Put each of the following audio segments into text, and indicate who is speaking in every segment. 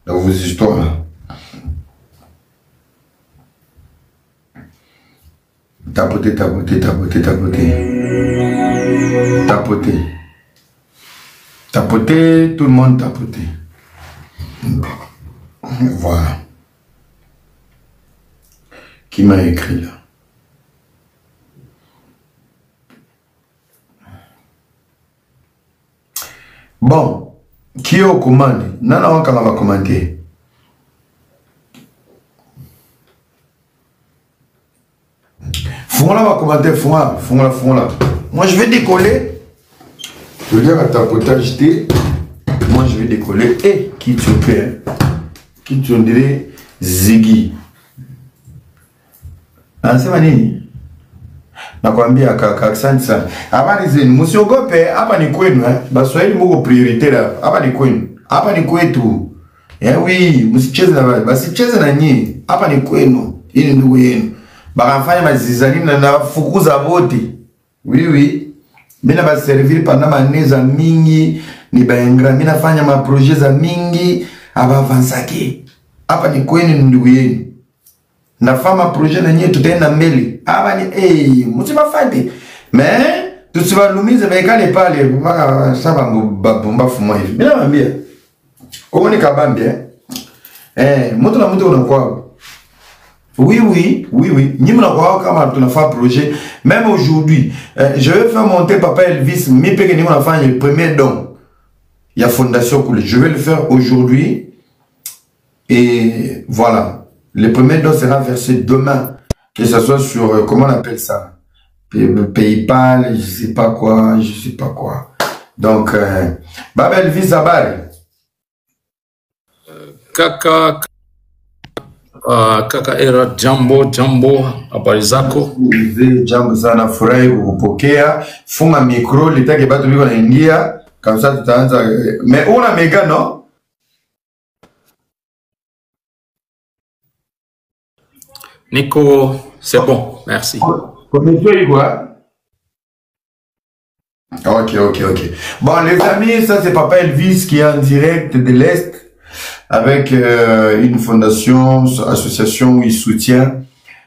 Speaker 1: dans vos histoires. Tapoter, tapoter, tapoter, tapoter. Tapoter. Tapoter, tout le monde tapoter. Voilà. Qui m'a écrit là? Bon, qui est au commande? Non, non, on va commenter. Fond-là va commenter, fond-là. Moi, je vais décoller. Je veux dire à tapotage T. Moi, je vais décoller. Et qui tu fais? Qui tu dirais Ziggy. Ah, c'est mani. Nakwambia accent ça. Hapa ni zenu. Musiogope, hapa ni kwenu Baswahili muko priorite la. Hapa ni kwenu. Hapa ni kwetu. Oui, msicheze na wale. Basicheze na nyinyi. Hapa ni kwenu. Hii ni ndugu yenu. Bakafanya mazizani na fukuza wote. Oui. Mina ba servir pendant maneza mingi ni baengra. Mina fanya ma projet za mingi aba avansaki. Hapa ni kwenu ndugu yenu. Na fama projet na nyie tutaenda mbele. Hapa ni mtima fadi. Mais tusiwalumize baikale pale mpaka saba mbomba fumwa hivi. Bila mwambia. Komo ni kabambia. Mtu na mtu unakuwa. Oui. Ni mnakuwa kama tunafanya projet. Même aujourd'hui, je vais faire monter Papa Elvis. Mi peke ni mnafanya le premier don. Il y a Fondation Koulé. Je vais le faire aujourd'hui. Et voilà. Le premier don sera versé demain. Que ce soit sur, comment on appelle ça? PayPal, je sais pas quoi. Donc, Baba Elvis Zabari.
Speaker 2: Kaka era jambo habari zako?
Speaker 1: Jambo sana, furahi kukupokea. Funga mikro litake batu biko naingia kama sasa tutaanza. Mais una mega no?
Speaker 2: Nico, c'est bon, merci.
Speaker 1: Connaissez quoi? Ok. Bon les amis, ça c'est Papa Elvis qui est en direct de l'Est avec une fondation, association où il soutient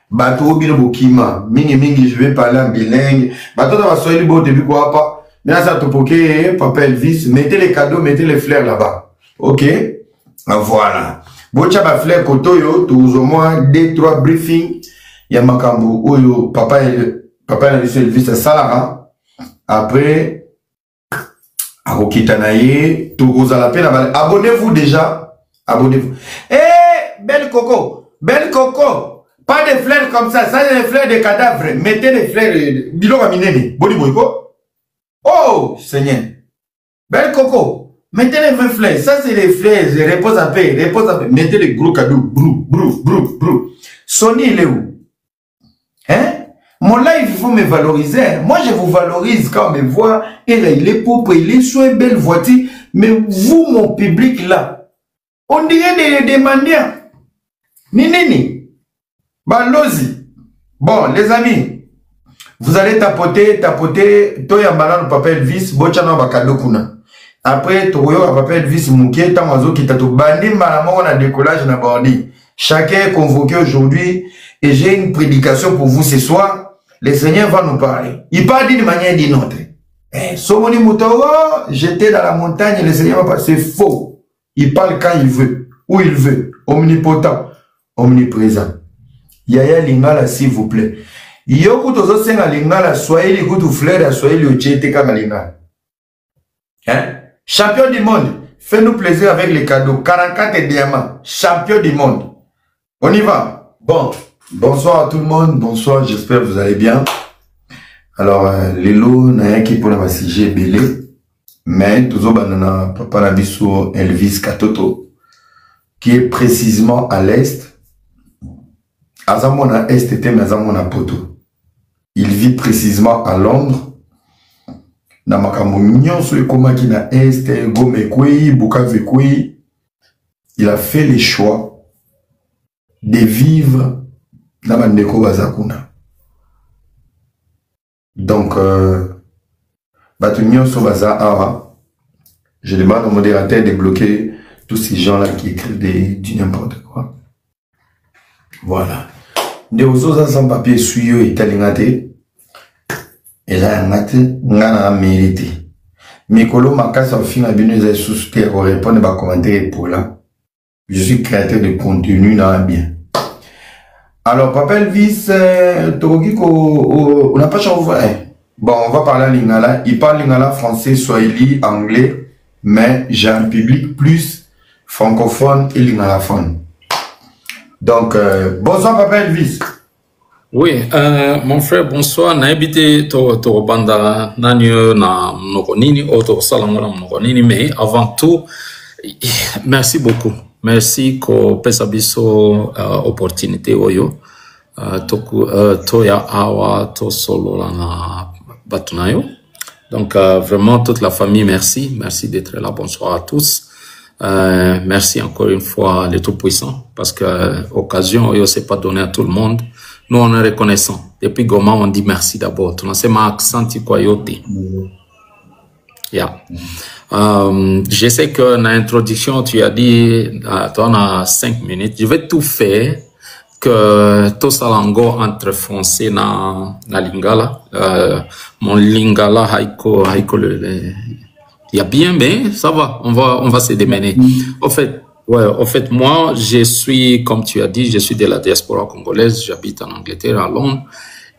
Speaker 1: Bato Bino Bokima. Mingi, je vais parler en bilingue. Bato dans la soirée au début quoi pas. Mais ça te poké, Papa Elvis, mettez les cadeaux, mettez les fleurs là-bas. Ok? Voilà. Bocha ba fleur kotoyo, tous au moins 2-3 briefings. Yamakambu, oyo, Papa Elvis Salara. Après, Arokitanaye, Tourozalape, abonnez-vous déjà. Abonnez-vous. Belle coco. Pas de fleurs comme ça c'est des fleurs de cadavres. Mettez des fleurs, bilo kaminene. Boni boyko. Oh, Seigneur. Belle coco. Mettez les vraies fleurs. Ça c'est les fleurs, repose à paix. Mettez les gros cadeaux. Brou. Sony, il est où? Mon live, il faut me valoriser. Moi, je vous valorise quand on me voit. Et là, il est propre, il est sur une belle voiture. Mais vous, mon public, là, on dirait des mendiants. Nini. Balozi. Bon, les amis, vous allez tapoter. Toya malano Papa Elvis, bochana bakado kuna. Après, Toyo Papa Elvis Mouké, Tamazo qui t'a tout bandi, malamon, on a décollage, na bandi. Chacun est convoqué aujourd'hui. Et j'ai une prédication pour vous ce soir. Le Seigneur va nous parler. Il parle d'une manière d'une autre. Somoni Moutoro, j'étais dans la montagne, le Seigneur va parler. C'est faux. Il parle quand il veut, où il veut. Omnipotent, omniprésent. Yaya Lingala, s'il vous plaît. Yoko tozo senga Lingala, soyez les gouttes fleurs, soyez les ochete kama Lingala. Champion du monde, fais-nous plaisir avec les cadeaux. 44 diamants, champion du monde. On y va. Bon. Bonsoir à tout le monde, bonsoir, j'espère que vous allez bien. Alors, Lelo, n'a qui pour la CG Belé, mais toujours banana Papa Nabiso Elvis Katoto, qui est précisément à l'est. Azamona Est était mais Azamona Poto. Il vit précisément à Londres. Namakambo Nyonso et Komaki na Est, Gomekwe, Bukavekwe. Il a fait les choix de vivre dans Bandeko Bazakuna. Donc, Batunyon Sobaza Awa, je demande au modérateur de bloquer tous ces gens-là qui écrivent du n'importe quoi. Voilà. Des autres sans papier suyo italingate. Et là, on a mérité. Mikolo Makasa, au final, bien, nous sous-terre, on répond à commentaire pour là. Je suis créateur de contenu dans bien. Alors, Papa Elvis, on n'a pas changé. Bon, on va parler en lingala. Il parle lingala français, swahili, anglais, mais j'ai un public plus francophone et lingalaphone. Donc, bonsoir Papa Elvis.
Speaker 2: Oui, mon frère, bonsoir. Na habité to banda nanyo na mnokonini, auto salamona mnokonini, mais avant tout, merci beaucoup. Merci ko pesa biso opportunité oyo. Toya awa to solo na batunayo. Donc vraiment toute la famille, merci. Merci d'être là. Bonsoir à tous. Merci encore une fois les Tout-Puissants parce que occasion oyo c'est pas donné à tout le monde. Nous on est reconnaissant. Depuis Goma on dit merci d'abord. Tu n'as pas accent quoi yote. Yeah. Je sais que dans l'introduction tu as dit tu as 5 minutes. Je vais tout faire que tout ça entre français na lingala. Mon lingala haiko il y a bien, mais ça va, on va se démener. Au fait, moi, je suis, comme tu as dit, je suis de la diaspora congolaise, j'habite en Angleterre, à Londres,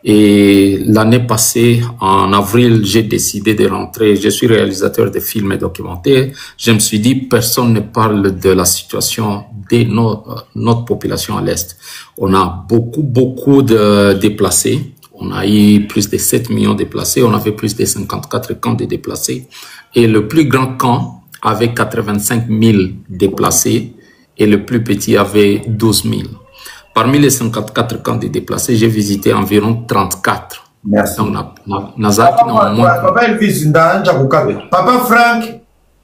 Speaker 2: et l'année passée, en avril, j'ai décidé de rentrer, je suis réalisateur de films et documentaires, je me suis dit, personne ne parle de la situation de notre population à l'Est. On a beaucoup de déplacés. On a eu plus de 7 millions de déplacés. On avait plus de 54 camps de déplacés. Et le plus grand camp avait 85 000 déplacés et le plus petit avait 12 000. Parmi les 54 camps de déplacés, j'ai visité environ 34.
Speaker 1: Merci.
Speaker 2: Donc,
Speaker 1: Papa Elvis,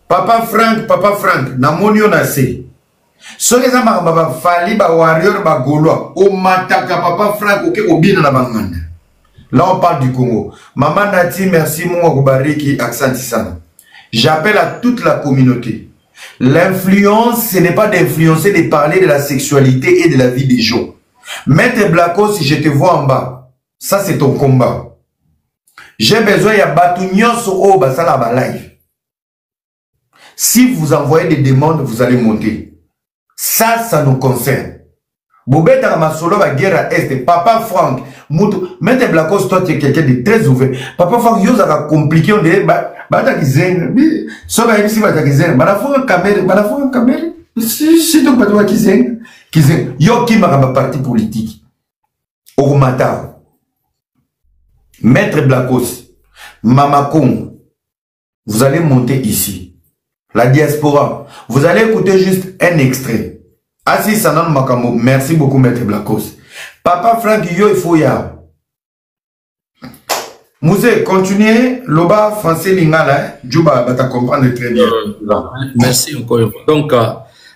Speaker 1: Papa Frank, na monio na se. So que ça m'a fallu ba warrior ba gaulois. O mataka Papa Frank oke obina na banganda. Là, on parle du Congo. Maman Nati, merci, mon Akubariki, accent sana. J'appelle à toute la communauté. L'influence, ce n'est pas d'influencer, de parler de la sexualité et de la vie des gens. Maître Blacko, si je te vois en bas, ça c'est ton combat. J'ai besoin, il y a Batounion sur O, Basala Live. Si vous envoyez des demandes, vous allez monter. Ça nous concerne. Bobeta Masolo va guerre à Est. Papa Frank, Maître Blacko, toi tu es quelqu'un de très ouvert. Papa Frank, yo ça va compliqué, on dirait, bata kizenga, so ba ici bata kizenga, bana fo caméra, si donc bata kizenga, yo qui m'a parti politique. Augmata. Maître Blacos, Mama Kong, vous allez monter ici. La diaspora, vous allez écouter juste un extrait. Assis Sanan Makamo, merci beaucoup Maître Blacos. Papa Frank, yo il faut ya. Mousé, continuez, l'oba français lingala, Djouba va te comprendre très bien.
Speaker 2: Merci encore une fois. Donc,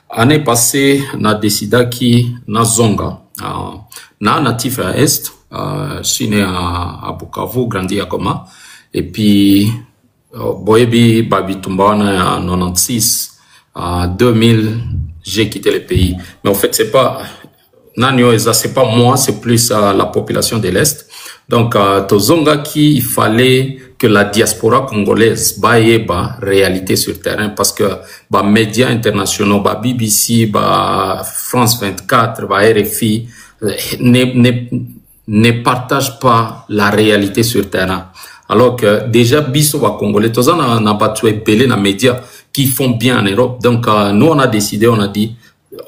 Speaker 2: année passée, on a décidé qui na zonga, na natif à Est, je suis né à Bukavu, grandi à Goma, et puis, Boyebi, Babi Tumbana, en 96, en 2000, j'ai quitté le pays. Mais en fait, c'est pas, c'est pas moi, c'est plus la population de l'Est. Donc, Tozonga qui il fallait que la diaspora congolaise baille réalité sur terrain parce que médias internationaux, BBC, France 24, RFI ne partagent pas la réalité sur terrain. Alors que déjà biso wa congolais, Tozana n'a pas tué belé na médias qui font bien en Europe. Donc nous on a décidé, on a dit,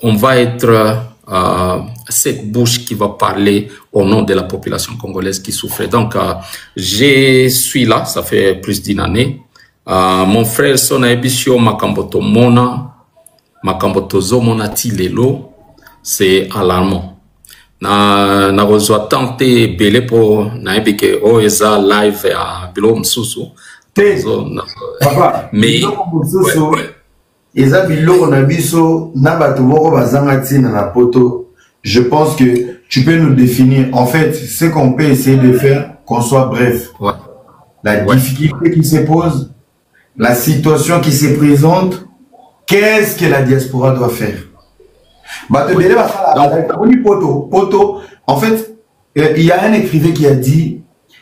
Speaker 2: on va être cette bouche qui va parler au nom de la population congolaise qui souffre. Donc, je suis là, ça fait plus d'une année. Mon frère Sona Ebisio Makamboto Mona, Makamboto Zomona Tilelo, c'est alarmant. Na reçoit tenté belé pour na ebike oeza live à Bilo Msusu.
Speaker 1: Papa, mais je pense que tu peux nous définir. En fait, ce qu'on peut essayer de faire, qu'on soit bref.
Speaker 2: Ouais.
Speaker 1: La difficulté qui se pose, la situation qui se présente, Qu'est-ce que la diaspora doit faire? En fait, il y a un écrivain qui a dit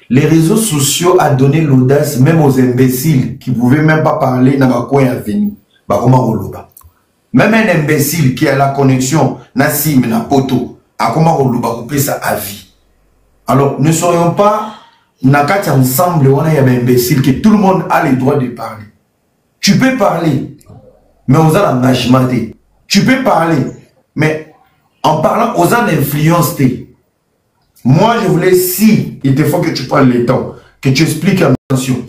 Speaker 1: les réseaux sociaux a donné l'audace même aux imbéciles qui ne pouvaient même pas parler dans ma coin à venir. Même un imbécile qui a la connexion Nassim na poto a comment couper ça à vie. Alors ne soyons pas nakati ensemble on a un imbécile que tout le monde a le droit de parler. Tu peux parler mais on a l'engagement. Tu peux parler mais en parlant aux gens d'influence. Moi je voulais si il te faut que tu prennes le temps que tu expliques attention.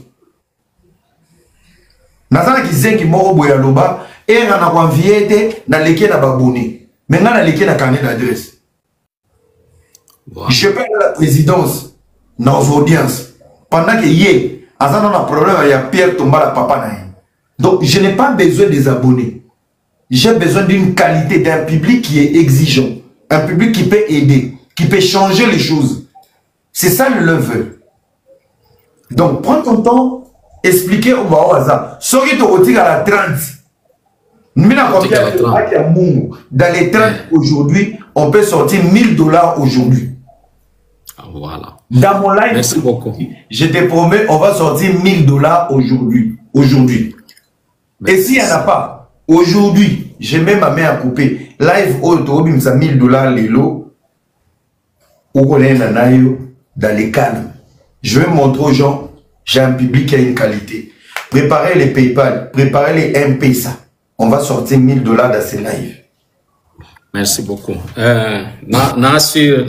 Speaker 1: Nazana qui zengi moro boya loba et on a envié dans lesquels on a abonné. Maintenant dans lesquels on a carnet d'adresse. Je parle de la présidence dans les audiences pendant que hier Azana a un problème il y a Pierre Tombala papa naï. Donc je n'ai pas besoin des abonnés. J'ai besoin d'une qualité, d'un public qui est exigeant, un public qui peut aider, qui peut changer les choses. C'est ça le level. Donc prends ton temps, expliquer au hasard. Ce qui te retire à la 30. Dans les 30 aujourd'hui, on peut sortir $1000 aujourd'hui.
Speaker 2: Voilà.
Speaker 1: Dans mon live,
Speaker 2: merci beaucoup.
Speaker 1: Je te promets, on va sortir $1000 aujourd'hui. Et s'il n'y en a pas, aujourd'hui, j'ai même ma main à couper. Live, aujourd'hui, $1000 les lots. Dans les calmes. Je vais montrer aux gens, j'ai un public qui a une qualité. Préparez les PayPal, préparez les M-Pesa. On va sortir $1000 dans ces lives.
Speaker 2: Merci beaucoup. Nassir,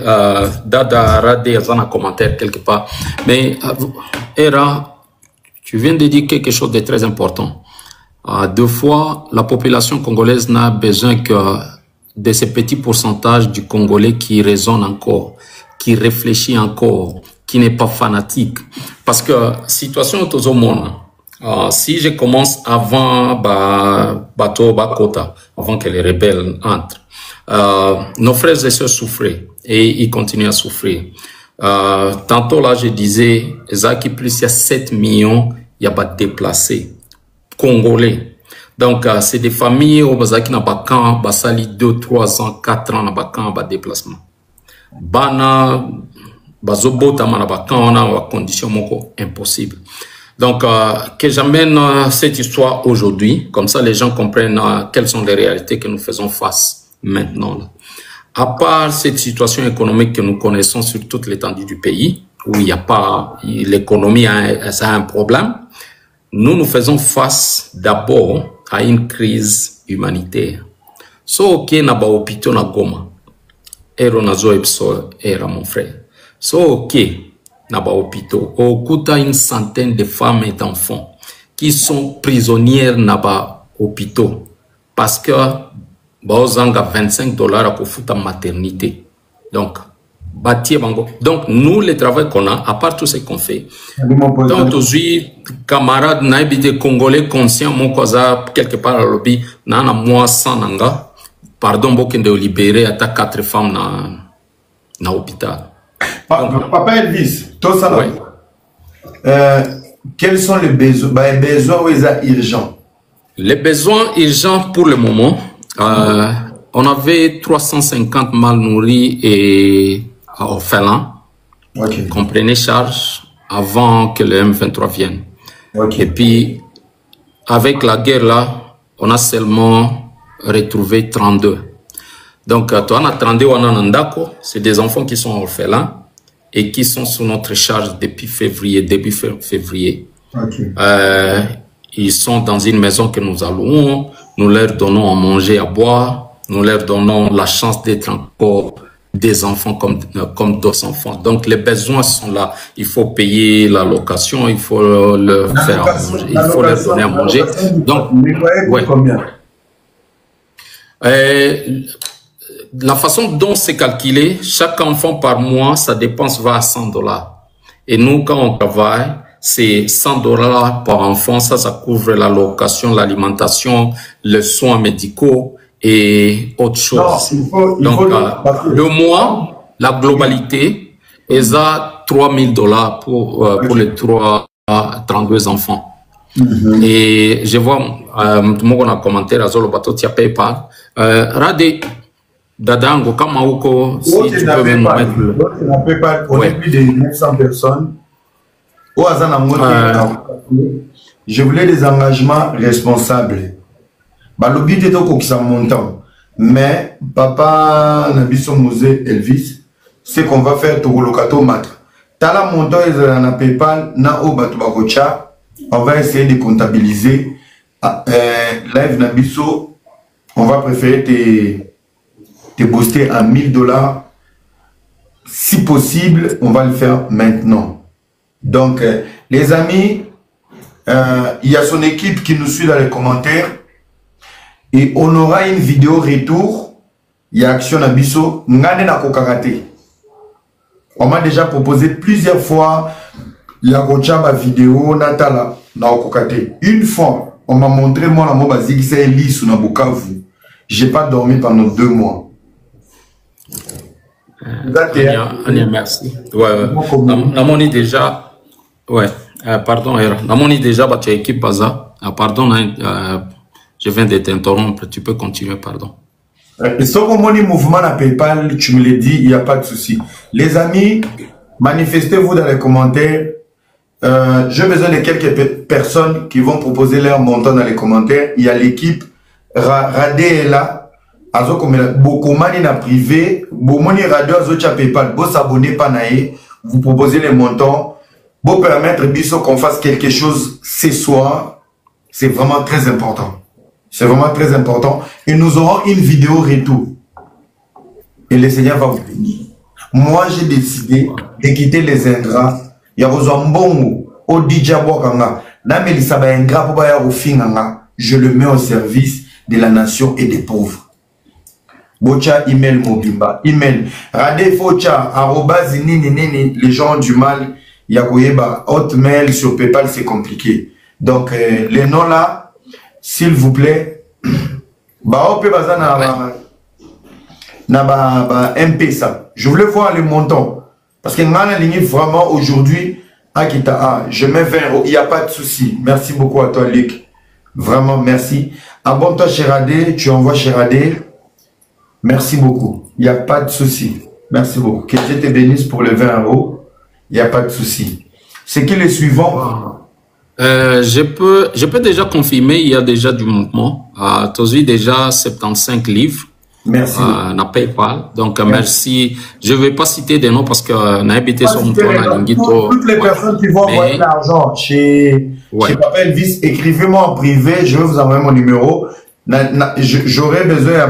Speaker 2: Dada Radé, un commentaire quelque part. Mais, Era, tu viens de dire quelque chose de très important. Deux fois, la population congolaise n'a besoin que de ces petits pourcentages du Congolais qui raisonne encore, qui réfléchit encore, qui n'est pas fanatique. Parce que, situation est au monde. Si je commence avant Bato Bakota, avant que les rebelles entrent, nos frères et sœurs souffraient et ils continuent à souffrir. Tantôt là, je disais, Zaki plus il y a 7 millions, il y a pas déplacés congolais. Donc, c'est des familles où Zaki n'a pas quand, basali 2, 3 ans, 4 ans, n'a pas quand, pas déplacement. Bana, bazobota, n'a pas quand, on a une condition impossible. Donc, que j'amène cette histoire aujourd'hui, comme ça les gens comprennent quelles sont les réalités que nous faisons face maintenant. Là. À part cette situation économique que nous connaissons sur toute l'étendue du pays, où il n'y a pas, l'économie a un problème, nous faisons face d'abord à une crise humanitaire. So, ok, na ba hôpital na Goma, ero na zo epso, era mon frère. So, ok, na ba hôpital, okuta une centaine de femmes et d'enfants qui sont prisonnières na ba hôpital parce que baozanga $25 pour foutre maternité. Donc, donc nous le travail qu'on a, à part tout ce qu'on fait, donc aujourd'hui camarades naibide congolais conscients mon cosa quelque part à lobby nana moi sans nanga pardon bokende libérer à 4 femmes na hôpital.
Speaker 1: Papa Elvis, tout ça là. Quels sont les besoins? Les besoins urgents. Les
Speaker 2: besoins urgents pour le moment, on avait 350 mal nourris et orphelins qu'on prenait charge avant que le M23 vienne. Et puis, avec la guerre là, on a seulement retrouvé 32. Donc, on a 32 c'est des enfants qui sont orphelins et qui sont sous notre charge depuis février, début février. Ils sont dans une maison que nous allouons, nous leur donnons à manger, à boire, nous leur donnons la chance d'être encore des enfants comme d'autres enfants. Donc les besoins sont là. Il faut payer la location, il faut leur faire à manger, il faut leur donner à manger. Donc, ouais. La façon dont c'est calculé, chaque enfant par mois, sa dépense va à $100. Et nous, quand on travaille, c'est $100 par enfant. Ça couvre la location, l'alimentation, les soins médicaux et autre chose. Donc, le mois, la globalité, est à $3000 pour les 32 enfants. Et je vois mon commentaire à Zolo Bato tia PayPal. Rade Dadango Kamauko, si tu peux même mettre le.
Speaker 1: PayPal, on est plus de 900 personnes. Je voulais des engagements responsables. Le but est que ça montant. Mais papa Nabiso Mose Elvis, c'est qu'on va faire tout le cadeau mat. Tala montant est na PayPal, na o batubakocha. On va essayer de comptabiliser. Live Nabiso, on va préférer te booster à $1000. Si possible, on va le faire maintenant. Donc, les amis, il y a son équipe qui nous suit dans les commentaires. Et on aura une vidéo retour. Il y a Action Nabiso. Ngane na kokakate. On m'a déjà proposé plusieurs fois. Il y a une vidéo Natala na kokakate. Une fois, on m'a montré moi la moba zigi c'est Eli sous na Bukavu. J'ai pas dormi pendant 2 mois.
Speaker 2: Merci. Ouais. La monnaie déjà. Ouais. Pardon. La monnaie déjà. Bah tu équipe baza. Pardon. Je viens de t'interrompre. Tu peux continuer. Pardon.
Speaker 1: Et si on monnaie mouvement à PayPal, tu me l'as dit, il n'y a pas de souci. Les amis, manifestez-vous dans les commentaires. J'ai besoin de quelques personnes qui vont proposer leur montant dans les commentaires. Il y a l'équipe Radé est là. Azo comme beaucoup mani na privé, bomoni radio azo cha PayPal, bo s'abonner pas naé, vous proposez les montants, bo permettre biso qu'on fasse quelque chose ce soir. C'est vraiment très important. C'est vraiment très important. Et nous aurons une vidéo retour. Et le Seigneur va vous bénir. Moi, j'ai décidé de quitter les ingrats. Il y a besoin de bon au Dijabo Kanga. Namelisa ba ingrat pour ba au finganga. Je le mets au service de la nation et des pauvres. Bocha email Mobimba. Email. Radé Focha, arrobas nini, les gens ont du mal. Yagoyeba, hotmail sur PayPal, c'est compliqué. Donc, les noms là, s'il vous plaît, MP ça. Je voulais voir les montants. Parce que vraiment aujourd'hui, Akita, je mets 20 €. Il n'y a pas de souci. Merci beaucoup à toi, Luc. Vraiment, merci. Abonne-toi chez Radé. Tu envoies chez Radé. Merci beaucoup. Il n'y a pas de souci. Merci beaucoup. Que Dieu te bénisse pour les 20 €. Il n'y a pas de souci. C'est qui les suivants?
Speaker 2: Je peux déjà confirmer, il y a déjà du mouvement. Tu as vu déjà 75 livres.
Speaker 1: Merci.
Speaker 2: Na PayPal. Donc, merci. Je ne vais pas citer des noms parce que n'a habité sur mon toit.
Speaker 1: Toutes les personnes qui vont envoyer l'argent chez Papa Elvis, écrivez-moi en privé. Je vais vous envoyer mon numéro. J'aurai besoin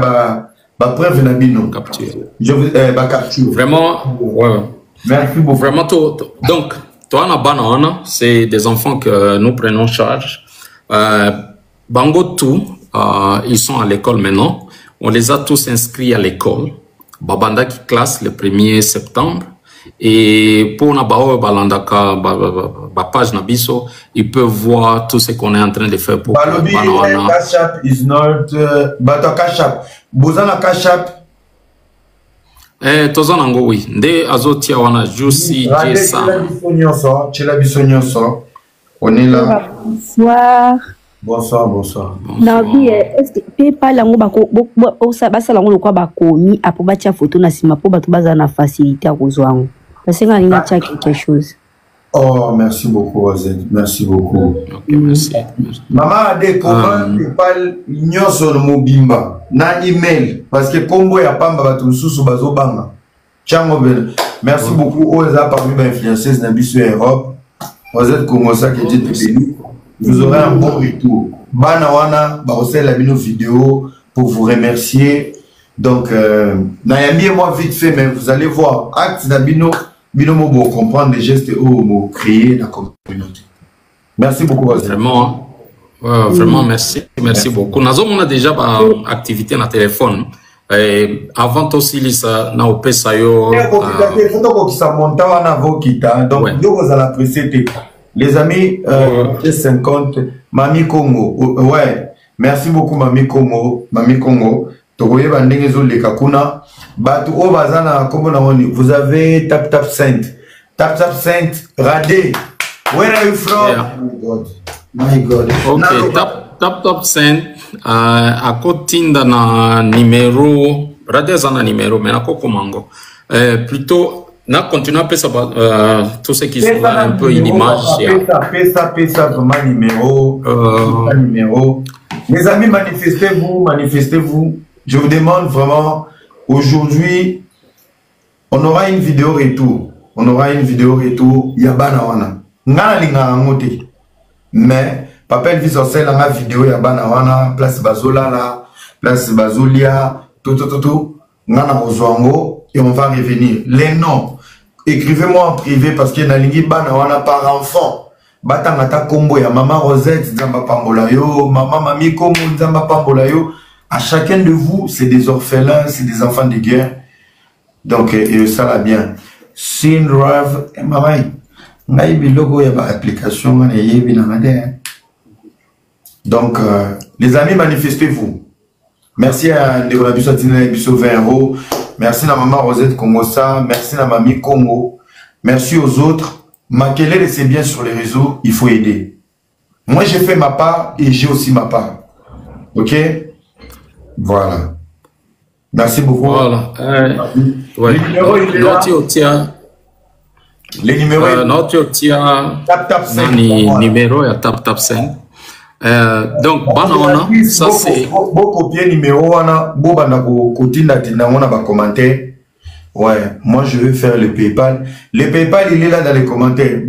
Speaker 1: de preuve de bino.
Speaker 2: Capture.
Speaker 1: Je vous capture.
Speaker 2: Vraiment, ouais.
Speaker 1: Merci beaucoup.
Speaker 2: Vraiment, donc, toi, c'est des enfants que nous prenons en charge. Bango tout, ils sont à l'école maintenant. On les a tous inscrits à l'école. Babanda qui classe le 1er septembre. Et pour na balandaka page nabiso, ils peuvent voir tout ce qu'on est en train de faire pour
Speaker 1: Balobi, Cash App is not Bato Cash App. Bozana Cash App.
Speaker 2: Tozanango oui. Nde azotia wana juicy jesa.
Speaker 1: On est là.
Speaker 3: Bonsoir.
Speaker 1: Bonsoir, bonsoir.
Speaker 3: Nabi, est-ce que PayPal lango bako basa lango lokwa bakomi apo batia photo na sima po bato baza na facilité à kozwango. Parce que nga tia quelque chose.
Speaker 1: Oh, merci beaucoup, Rosette. Merci beaucoup.
Speaker 2: Okay, merci.
Speaker 1: Maman a des comment PayPal nyoso no mobimba na email parce que combo ya pamba bato susu bazo banga. Chango bel. Merci beaucoup aux parmi les influenceuses na biso Europe. Rosette Congo ça que Dieu te bénisse. Vous aurez un bon retour. Bana wana ba osel la bino vidéo pour vous remercier. Donc Nayami et moi vite fait mais vous allez voir acte d'abino bino pour comprendre les gestes ou créer la communauté. Merci beaucoup.
Speaker 2: Vraiment, vraiment merci, merci beaucoup. Nous avons déjà une activité dans le téléphone. Avant aussi ça na opesa yo.
Speaker 1: Donc vous allez apprécier. Les amis, 50, Mami Congo, ouais, merci beaucoup Mami Congo, Togoye Bandengezo le Kakuna, Batu Obazana, vous avez Tap Saint, Radé, where are you from?
Speaker 2: Yeah.
Speaker 1: Oh my God. My God.
Speaker 2: Ok, tap send akotinda na numéro radeza na numéro mais nako komango plutôt na continuer à passer tout ce qui sont un peu une image
Speaker 1: pesa vraiment numéro numéro. Les amis, manifestez-vous. Je vous demande vraiment aujourd'hui on aura une vidéo retour. Yabana wana. Ngana linga ngote. Mais papa Elvis Osel a ma vidéo Yabana wana place Bazola place Bazolia tout. Ngana ozwango et on va revenir. Les noms écrivez-moi en privé parce que na lingi bana wana par enfant. Batanga ta combo ya maman Rosette Nzamba Pambola yo, maman Mami Kombo Nzamba Pambola yo. À chacun de vous, c'est des orphelins, c'est des enfants de guerre. Donc, ça va bien. Sin Rave, maman, ngai biloko ya ba application na yebi na ngade. Donc, les amis, manifestez-vous. Merci à Ndégola Bisso Tina Bisso 20 €. Merci à maman Rosette Kongosa. Merci à mamie Congo. Merci aux autres. Makelele, c'est bien sur les réseaux. Il faut aider. Moi, j'ai fait ma part et j'ai aussi ma part. Ok? Voilà. Merci beaucoup.
Speaker 2: Voilà.
Speaker 1: Ouais. Les numéros.
Speaker 2: Tap 5. Numéro ya tap 5. Donc, banana, ça c'est.
Speaker 1: Beaucoup copier numéro, on a commentaire. Ouais, moi je vais faire le PayPal. Le PayPal, il est là dans les commentaires.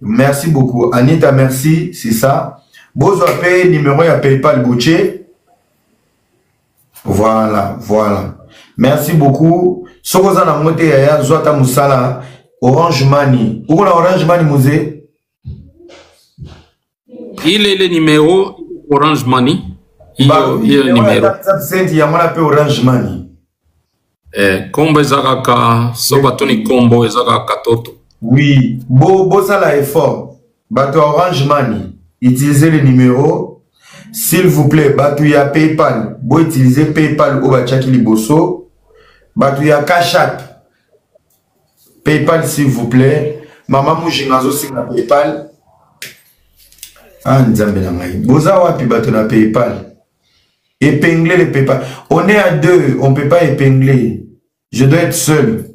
Speaker 1: Merci beaucoup. Anita, merci, c'est ça. Bozo paye numéro ya PayPal Boucher. Voilà. Merci beaucoup. Sokozana mote ya Zouata Moussala, Orange Money. Où la Orange Money musée?
Speaker 2: Il est le numéro Orange Money. Il est le numéro.
Speaker 1: Il y a Orange Money.
Speaker 2: Combo ezakaka sobatoni combo ezakaka toto.
Speaker 1: Oui, ça la effort. Bato Orange Money, utilisez le numéro. S'il vous plaît, bato ya PayPal, bo utilisez PayPal au bachaki liboso. Bato ya Cash App. PayPal s'il vous plaît. Maman Moujingazo singa PayPal. Ah nzambe na ngai. Boza wapi bato na PayPal. Épingler le PayPal. On est à deux, on ne peut pas épingler. Je dois être seul.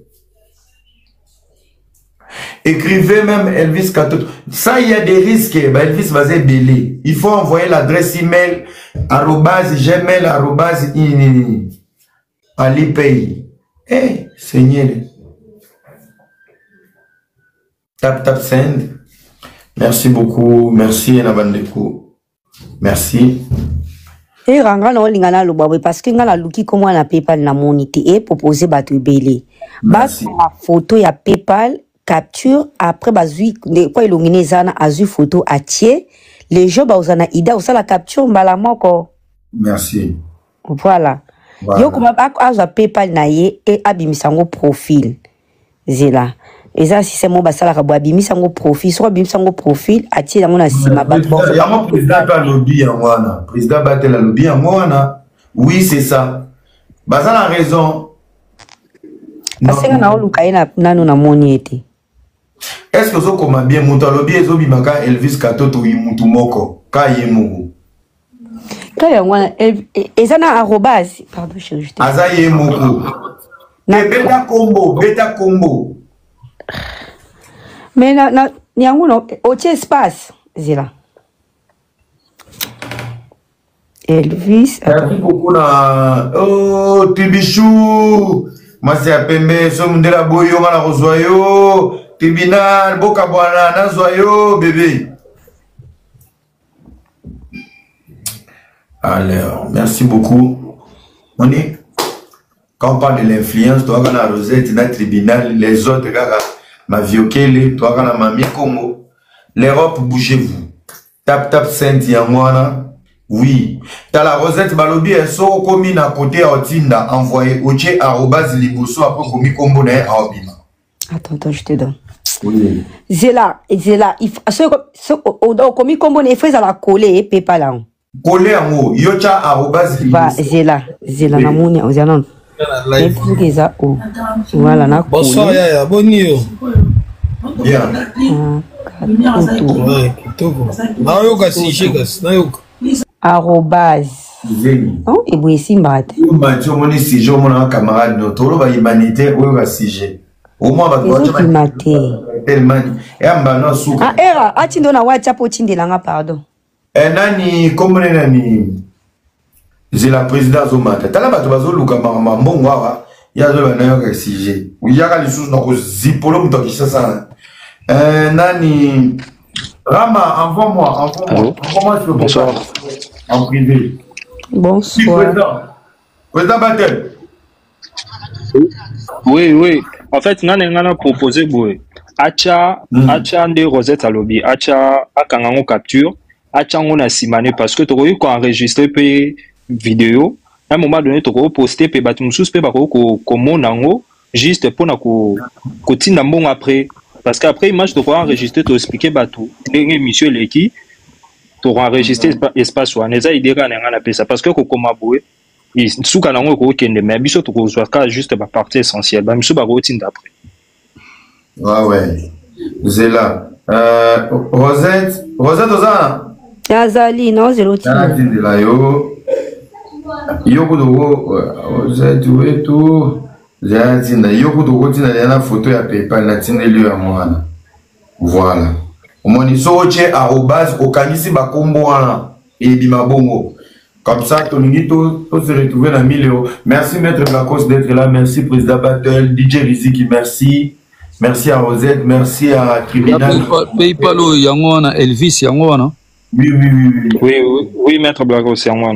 Speaker 1: Écrivez même Elvis Katoto. Ça, il y a des risques. Elvis va se belé. Il faut envoyer l'adresse email @gmail @alipay. Eh, Seigneur. Tap send. Merci beaucoup. Merci Nabandeko. Merci.
Speaker 3: Et ranga na olingana lobabwe parce que ngala luki comment na PayPal na monité et proposer batu belé. Bas la photo ya PayPal capture après bazui quoi ilongine zana azu photo atie les gens bazana ida ou ça la capture mbala moko.
Speaker 1: Merci.
Speaker 3: Voilà. Yo kuma ba azu PayPal na ye et abimisango profil. Zela. Et ça si c'est mon basala ka abimisango profil soit abimisango profil atie dans mon asima ba
Speaker 1: président ba lobby en wana. Président battel la lobby en wana. Oui, c'est ça. Bazana raison.
Speaker 3: Asenga na oluka ina nanu na moni ete.
Speaker 1: Est-ce que vous avez bien Moutalobi et Zobimaka Elvis Katoto Yimutumoko Kayemu?
Speaker 3: Kayangwana ezana arrobase pardon chérie.
Speaker 1: Azaye Moko. Beta combo.
Speaker 3: Mais na nyanguno oche espace zela. Elvis.
Speaker 1: Merci beaucoup na oh Tibichou. Masi apembe somundela boyo ngala rozwayo. Tribunal, Boka Bwana, Nazoyo, bébé. Alors, merci beaucoup. On est, quand on parle de l'influence, toi, quand on a Rosette, dans le tribunal, les autres, ma viokele, toi, quand on a Mami Congo. L'Europe, bougez-vous. Tap, Saint Yangwana. Oui. T'as la Rosette Balobi, elle sort comme à côté à Otinda, envoyé au tché @liboso après comme combo na Aobima.
Speaker 3: Attends, je te donne.
Speaker 1: Oui.
Speaker 3: Zela, il faut comme combo ne fait à la coller PayPal là.
Speaker 1: Coller en haut, yocha @liboso.
Speaker 3: Zela na moni ozanon. Voilà, na
Speaker 4: bonsoir, Yaya, bon yo.
Speaker 1: Bien.
Speaker 3: Ah,
Speaker 4: kitoko nayoka sujet kasi nayoka
Speaker 3: arrobase
Speaker 1: Zeni.
Speaker 3: non et boye simbata
Speaker 1: Mathieu moni sujet au mon camarade no tolo ba humanité ou ba sujet au moins ba
Speaker 3: ezoki mate
Speaker 1: tellement et amba no souka
Speaker 3: ah era atindo na WhatsApp otindelanga pardon
Speaker 1: nani komone nani j'ai la présidence au matin tala bato bazoluka mbongo awa ya zo bana yoka sujet uyaka lisusu na kozipolo muto kisasa nani Rama envoie-moi sur le
Speaker 5: Bonsoir.
Speaker 1: en privé.
Speaker 3: Bonsoir.
Speaker 1: Président Batel.
Speaker 5: Oui. En fait, on a proposé boy. Acha de Rosette à lobby. Acha akangango capture. Acha on a simane parce que tu as eu enregistré pe vidéo. À un moment donné, tu as posté pe batumsus pe bako comme nango juste pour na ko tinda bon après parce qu'après image tu as enregistré tu expliquer batou. Monsieur Leki tu as enregistré espace ou aneza idera na ngana pesa parce que ko koma boy. Souka nango ko kende mais biso to ko zwaka juste ba partie essentielle ba miso ba routine d'après.
Speaker 1: Ouais. Zela. Rosette oza.
Speaker 3: Yazali non zéro
Speaker 1: tina. De la yo. Yoko dogo Rosette wetu. Zatinda yoko dogo tina na photo ya PayPal na tina lieu ya mwana. Voilà. Omoni soche arobase okanisi ba kombo wana et bimabongo. Comme ça, Toningito peut se retrouver dans 1000 €. Merci, Maître Blacos, d'être là. Merci, Président Battle. DJ Riziki, merci. Merci à Rosette. Merci à Tribunal.
Speaker 4: PayPal, Yangwana, Elvis, Yangwana.
Speaker 5: Oui, Maître Blacos, c'est moi.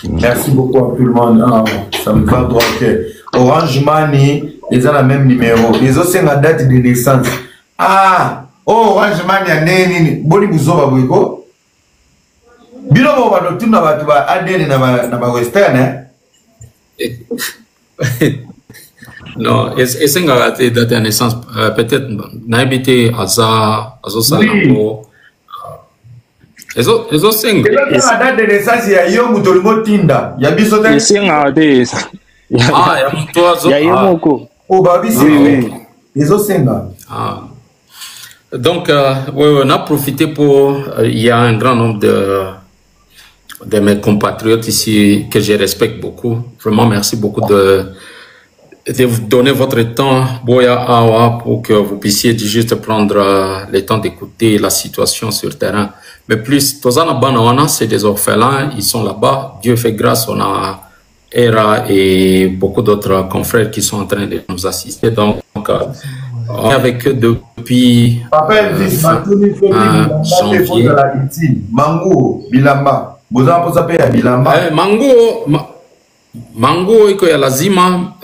Speaker 1: Merci beaucoup à tout le monde. Ah, ça me va droit. Orange Money, ils ont la même numéro. Ils ont la date de naissance. Ah, Orange Money, il y a Néni. Boli Bouzoba Bouiko. Bilo bo ba docteur na ba ADN na ba western
Speaker 2: non est-ce que la date de naissance peut-être n'a habité à ça salango ezo senga
Speaker 1: la date de naissance ya yo mutolimo tinda ya biso te
Speaker 5: senga de
Speaker 2: ya mtoazo
Speaker 5: ya yemoko
Speaker 1: o ba biso ezo senga
Speaker 2: donc on a profité pour il y a un grand nombre de mes compatriotes ici que je respecte beaucoup. Vraiment, merci beaucoup de vous donner votre temps, Boya Awa, pour que vous puissiez juste prendre le temps d'écouter la situation sur le terrain. Mais plus, Tozana Banawana, c'est des orphelins, ils sont là-bas. Dieu fait grâce, on a Era et beaucoup d'autres confrères qui sont en train de nous assister. Donc, on est avec eux depuis janvier.
Speaker 1: Mango, Bilamba.
Speaker 2: Mango iko ya lazima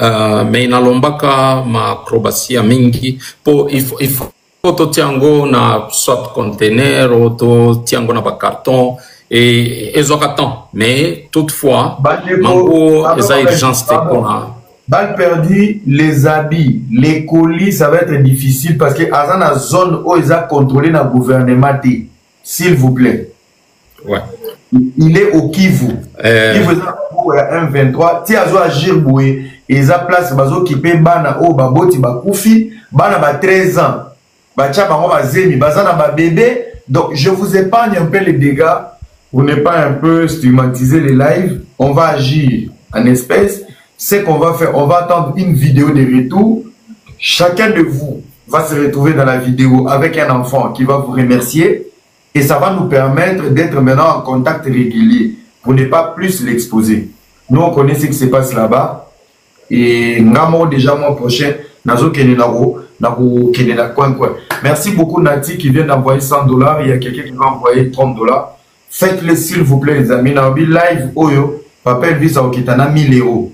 Speaker 2: me inalombaka makrobasia mingi po ifo to tiango na soit conteneur ou to tiango na ba carton et ezoka temps mais toutefois mango eza urgence te kona
Speaker 1: balle perdue, les habits, les colis, ça va être difficile parce que dans la zone où ils ont contrôlé le gouvernement, s'il vous plaît.
Speaker 2: Ouais.
Speaker 1: Il est au Kivu. Kivu est à 1,23. Si ils ont agir, ils ont place, ils ont occupé bana o baboti bakoufi, bana ba 13 ans. Bacha bango ba zemi, bazana ba bébé. Donc je vous épargne un peu les dégâts pour ne pas un peu stigmatiser les lives. On va agir en espèces. Ce qu'on va faire, on va attendre une vidéo de retour. Chacun de vous va se retrouver dans la vidéo avec un enfant qui va vous remercier. Et ça va nous permettre d'être maintenant en contact régulier pour ne pas plus l'exposer. Nous, on connaît ce qui se passe là-bas. Et nous déjà mois prochain, merci beaucoup Nati qui vient d'envoyer $100. Il y a quelqu'un qui va envoyer $30. Faites-le s'il vous plaît les amis. Naobi live Oyo, Papa Elvis Aokitana 1000 €.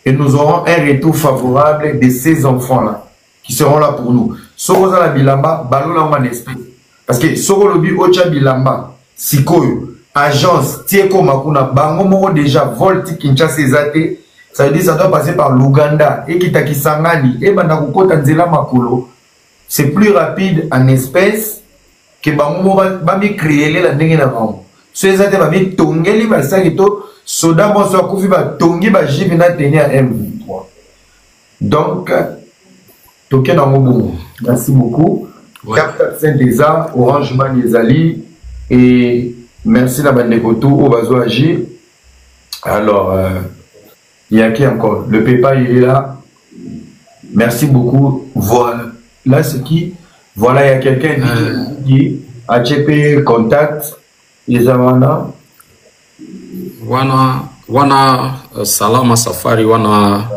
Speaker 1: Et nous aurons un retour favorable de ces enfants-là qui seront là pour nous. Soroza la bilamba, balola en esprit. Parce que Sorolobi Ocha bilamba, Sikoyo, agence, Tieko Makuna, Bango Moro déjà, Volti Kinshasa Ezate, ça veut dire que ça doit passer par l'Ouganda, et Kitaki Sangani, et Banakoko Tanzela Makolo. C'est plus rapide en espèces que Bango Moro va me créer la dengue na Bango. So Ezate va me tongeli basakito. Soda bonsoir Koufi va tongi ba jivina tenir à M23. Donc, token en bon. Merci beaucoup.
Speaker 2: Ouais.
Speaker 1: Cap Saint-Desa, Orange Man Ezali, et merci la bande de Koto, au Bazo Agir. Alors, il y a qui encore? Le PayPal, il est là. Merci beaucoup. Voilà. Là, c'est qui? Voilà, il y a quelqu'un qui a checké contact. Izamana.
Speaker 2: Wana Salama Safari, wana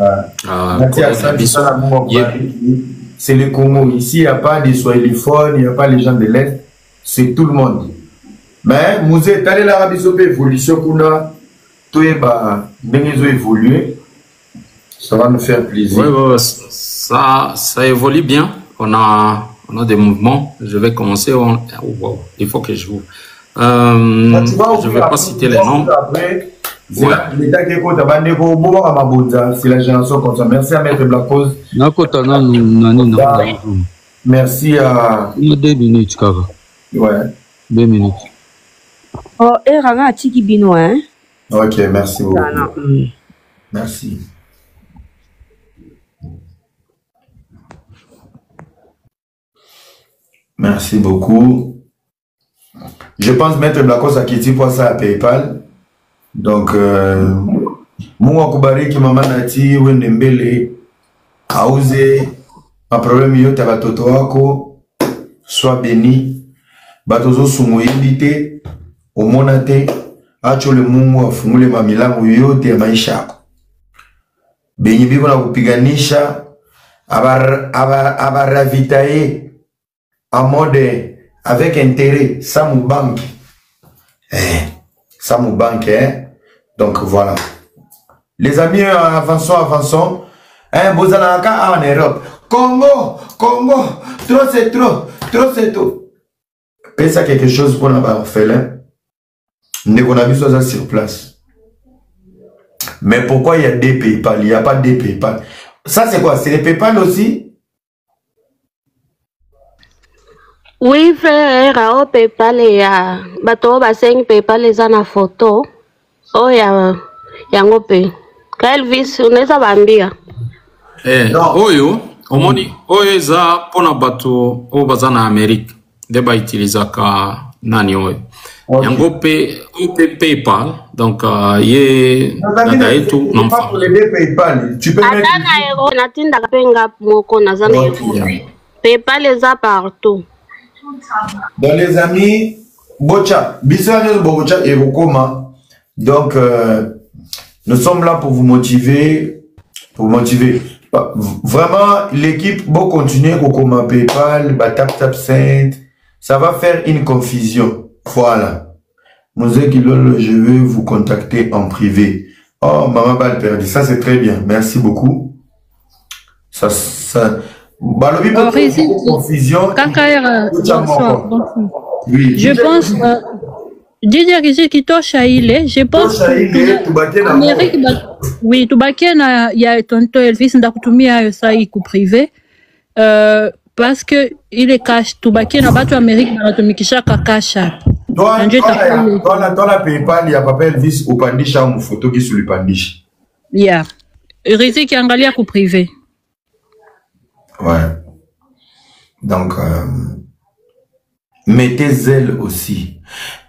Speaker 1: c'est le Congo. Ici, il n'y a pas de Swahiliphone, il n'y a pas les gens de l'Est. C'est tout le monde. Mais, vous êtes allé l'Arabie Saoudite, évolution qu'on a, tout est évolué. Ça va nous faire plaisir.
Speaker 2: Oui, ça évolue bien. On a des mouvements. Je vais commencer. Il faut que je vous. Je ne vais pas citer les noms.
Speaker 1: C'est l'État qui est c'est la génération comme ça. Merci à Maître Blacose. Merci à.
Speaker 4: 2 minutes, Kaka.
Speaker 1: Ouais.
Speaker 4: 2 minutes.
Speaker 3: Oh, et Ranga a tiki bino, hein?
Speaker 1: Ok, merci beaucoup. Merci. Merci beaucoup. Je pense Maître Blacos a quitté pour ça à PayPal. Donc, moi, Koubari qui m'a manati, Wendembele, a osé, un problème, yo tabatoto ako, soit béni, batozo sumuindite, au monate, acho le mungu, afungule mamilangu yote ya maisha ako. Benye bibo na kupiganisha, abaravitaye, en mode avec intérêt, ça mou banque. Ça mou banque, hein. Donc voilà. Les amis, avançons. Hein, Bozanaka en Europe. Congo, trop c'est trop. Et ça quelque chose pour avoir fait là. Nous on a vu ça sur place. Mais pourquoi il y a des PayPal? Il n'y a pas des PayPal. Ça c'est quoi? C'est les PayPal aussi?
Speaker 6: Oui, frère, au PayPal, il y a bateau bassin PayPal, les en a photo. Oh, il y a un peu. Elvis, on est à Bambia.
Speaker 2: Oyo, omoni, oyo za pona bato o bazana Amérique. Deba utilizaka nani oyo. Yango PayPal, donc ye nada etu non
Speaker 1: pas pour les PayPal. Tu peux mettre.
Speaker 6: Natinda kapenga moko nazana PayPal les a partout.
Speaker 1: Donc les amis, Bocha, Bocha et Rokoma. Donc nous sommes là pour vous motiver, Vraiment, l'équipe va continuer Rokoma PayPal, Tap Saint, ça va faire une confusion. Voilà. Mosé Kilolo, je vais vous contacter en privé. Oh, maman balle perdue, ça c'est très bien, merci beaucoup. Ça. Confusion.
Speaker 7: Oui. Je pense. Didier qui touche à il je pense. Amérique, oui, tout baken il y a tonton Elvis ndakutumia ça iku privé. Parce que il est cash tout baken na batu Amérique banatumikisha kakasha.
Speaker 1: Dans la PayPal, il y a papa Elvis upandisha mu photo qui sur le pandisha.
Speaker 7: Yeah. Riziki qui angalia ku privé.
Speaker 1: Ouais. Donc, mettez zèle aussi.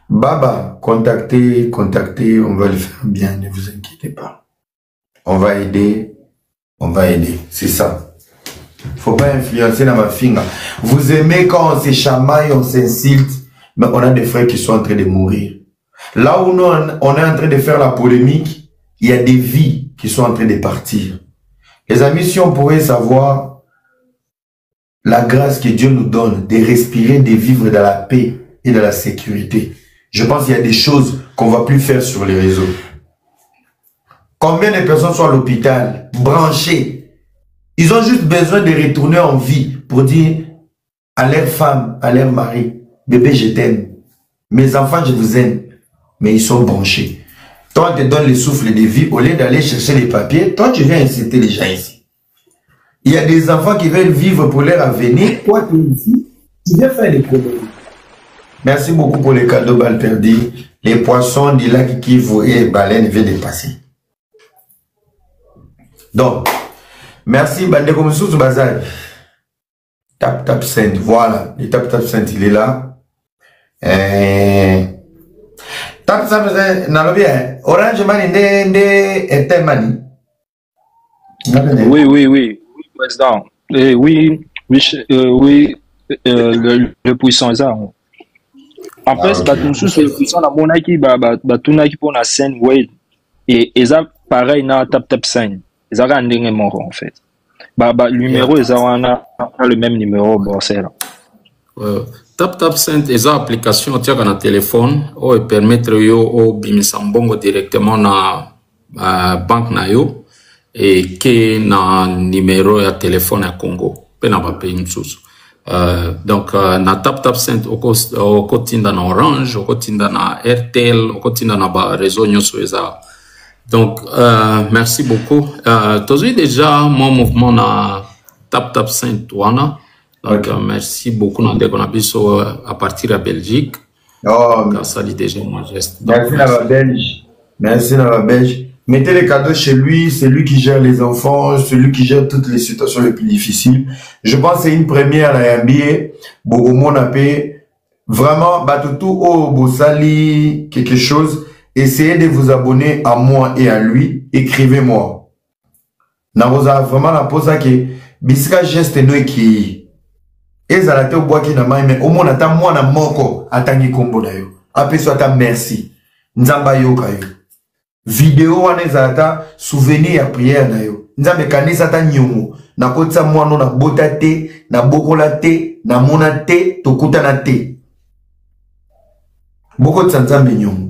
Speaker 1: Baba, contactez, on va le faire bien, ne vous inquiétez pas. On va aider, c'est ça. Faut pas influencer dans ma finger. Vous aimez quand on se chamaille, on s'insulte, mais on a des frères qui sont en train de mourir. Là où nous, on est en train de faire la polémique, il y a des vies qui sont en train de partir. Les amis, si on pourrait savoir la grâce que Dieu nous donne de respirer, de vivre dans la paix et dans la sécurité. Je pense qu'il y a des choses qu'on ne va plus faire sur les réseaux. Combien de personnes sont à l'hôpital, branchées? Ils ont juste besoin de retourner en vie pour dire à leur femme, à leur mari, bébé, je t'aime. Mes enfants, je vous aime. Mais ils sont branchés. Toi, on te donne le souffle de vie. Au lieu d'aller chercher les papiers, toi, tu viens inciter les gens ici. Il y a des enfants qui veulent vivre pour leur avenir. Toi, tu es ici, tu viens faire les problèmes. Merci beaucoup pour les cadeaux balles perdues. Les poissons du lac Kivu et baleines viennent de passer. Donc, merci, Bandeko Moussous Bazar. Tap Cent, voilà. Le Tap Cent, il est là. Tap Cent, nalobi, Orange Money, Airtel Money.
Speaker 5: Oui, président. Oui, le puissant, ça. En fait, le puissant, la monnaie qui pour la scène, oui. Et ça, pareil, na Tap Cent. Ils ont un numéro, en fait. Le numéro, ils ont le même numéro, bon, c'est là.
Speaker 2: Tap Cent, ils ont application, tu as un téléphone, ou permettre yo au bimisambongo directement na banque na yo, et que na numéro de téléphone à Congo. Pena ba payer une chose. Donc, na Tap Cent, au quotidien na Orange, au quotidien na RTL, au quotidien na ba réseau nyoso eza. Donc, merci beaucoup. Tu as déjà mon mouvement na Tap Cent wana. Donc, merci beaucoup à partir de Belgique.
Speaker 1: Oh,
Speaker 2: ça dit déjà mon geste.
Speaker 1: Donc, merci à la Belge. Merci à la Belge. Mettez les cadeaux chez lui, c'est lui qui gère les enfants, c'est lui qui gère toutes les situations les plus difficiles. Je pense que c'est une première à la NBA. Beaucoup mon appel. Vraiment, tout au Bossali, quelque chose. Essayez de vous abonner à moi et à lui. Écrivez-moi. Narosa vraiment la pose que bisika geste no qui ezalate au bois qui na mai mais au moins ata moi na moko atangi kombo na yo. Apeso ata merci. Nzamba yoka yo. Vidéo wana ezalata souvenir ya prière na yo. Nzambe kanisa ata nyongo. Na kotsa mwana na bota te, na bokola te, na mona te, tokuta na te. Boko tsanzambe nyongo.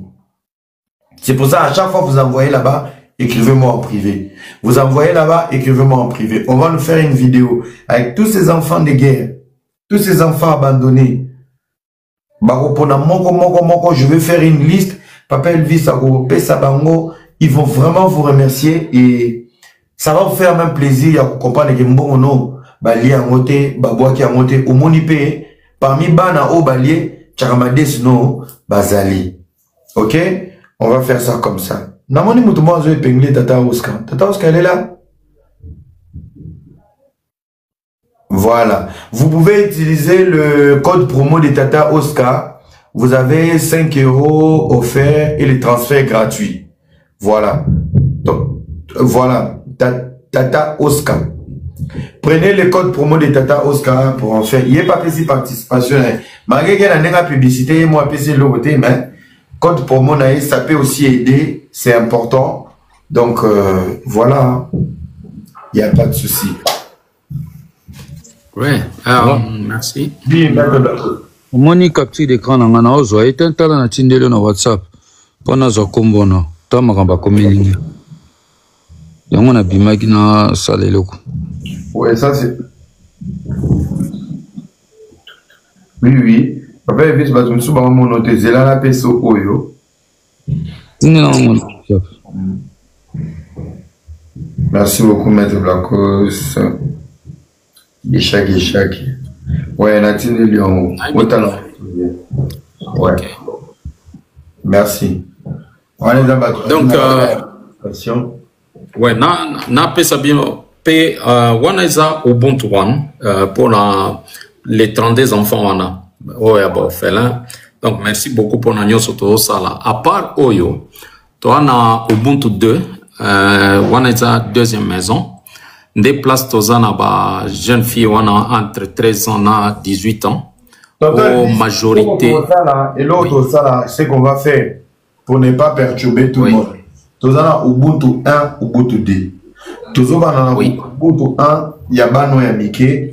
Speaker 1: C'est pour ça, à chaque fois que vous envoyez là-bas, écrivez-moi en privé. Vous envoyez là-bas, écrivez-moi en privé. On va nous faire une vidéo avec tous ces enfants de guerre, tous ces enfants abandonnés. Je vais faire une liste. Papa Elvis, Sabango, ils vont vraiment vous remercier et ça va vous faire même plaisir de comprendre que Mbono, Bali a monté, Babouaki a monté, au Monipe, parmi Bana au Bali, Charamade Sno, Bazali. Ok? On va faire ça comme ça. Namoni Moutouma Zoé Penglé Tata Oscar. Tata Oscar, elle est là? Voilà. Vous pouvez utiliser le code promo de Tata Oscar. Vous avez 5 € offerts et le transfert gratuit. Voilà. Donc, voilà. Tata Oscar. Prenez le code promo de Tata Oscar pour en faire. Il n'y a pas de participation. Malgré qu'il y a une publicité, moi, PC le côté, mais code promo, ça peut aussi aider, c'est important. Donc, voilà, il n'y a pas de souci.
Speaker 2: Ouais, merci.
Speaker 4: Moni capture d'écran na ngana ozo éteint tala na tindelo na WhatsApp. Pona zo kombono, ta makamba komilingi. Yango na bimaki na saleloko.
Speaker 1: Ouais, ça c'est... Oui. Papa Elvis Batumsu ba mon note zela la peso oyo. Merci beaucoup Maître Blacos. Ishak. Ouais, Natine Lyon. Ouais. Merci. On est dans
Speaker 2: donc ouais, na pesa bien pe wana isa Ubuntu one pour les 32 enfants wana. Oh, bon, félin. Donc, merci beaucoup pour nous sur ça là. À part Oyo, tu as Ubuntu 2, on est à deuxième maison. Des places, tu as jeune fille, on a entre 13 ans et 18 ans. Aux majorité.
Speaker 1: Et l'autre, ça, c'est qu'on va faire pour ne pas perturber tout le monde. Tu as Ubuntu 1, Ubuntu 2. Tu as Ubuntu 1, il y a Bano et Mickey.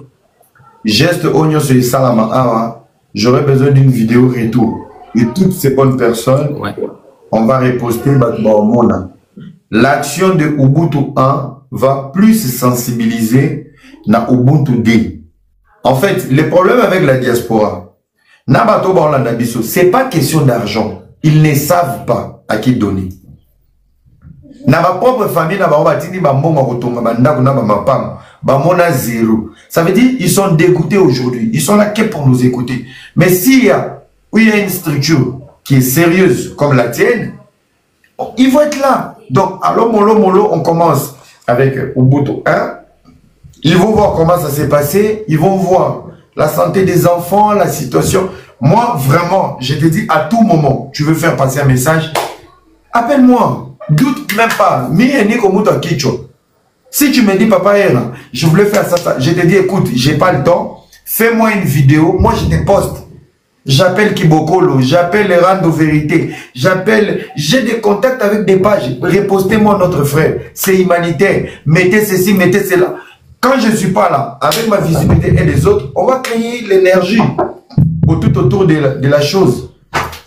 Speaker 1: Geste Oignon sur Salama Awa. J'aurais besoin d'une vidéo retour. Et toutes ces bonnes personnes, on va reposter l'action de Ubuntu 1 va plus sensibiliser na Ubuntu 2. En fait, le problème avec la diaspora, c'est pas question d'argent. Ils ne savent pas à qui donner. Na ma propre famille, na ba batini ba mbongo kotonga bandako na ba mapam, ba mona zéro. Ça veut dire ils sont dégoûtés aujourd'hui. Ils sont là que pour nous écouter. Mais s'il y a une structure qui est sérieuse comme la tienne, ils vont être là. Donc, alors, mollo, on commence avec Ubuntu 1. Ils vont voir comment ça s'est passé. Ils vont voir la santé des enfants, la situation. Moi, vraiment, je te dis, à tout moment, tu veux faire passer un message, appelle-moi. Doute même pas. Si tu me dis, papa, je voulais faire ça, je te dis, écoute, j'ai pas le temps. Fais-moi une vidéo. Moi, je te poste. J'appelle Kibokolo, j'appelle les Rando Vérité, j'ai des contacts avec des pages. Repostez-moi notre frère. C'est humanitaire. Mettez ceci, mettez cela. Quand je ne suis pas là, avec ma visibilité et les autres, on va créer l'énergie tout autour de la chose.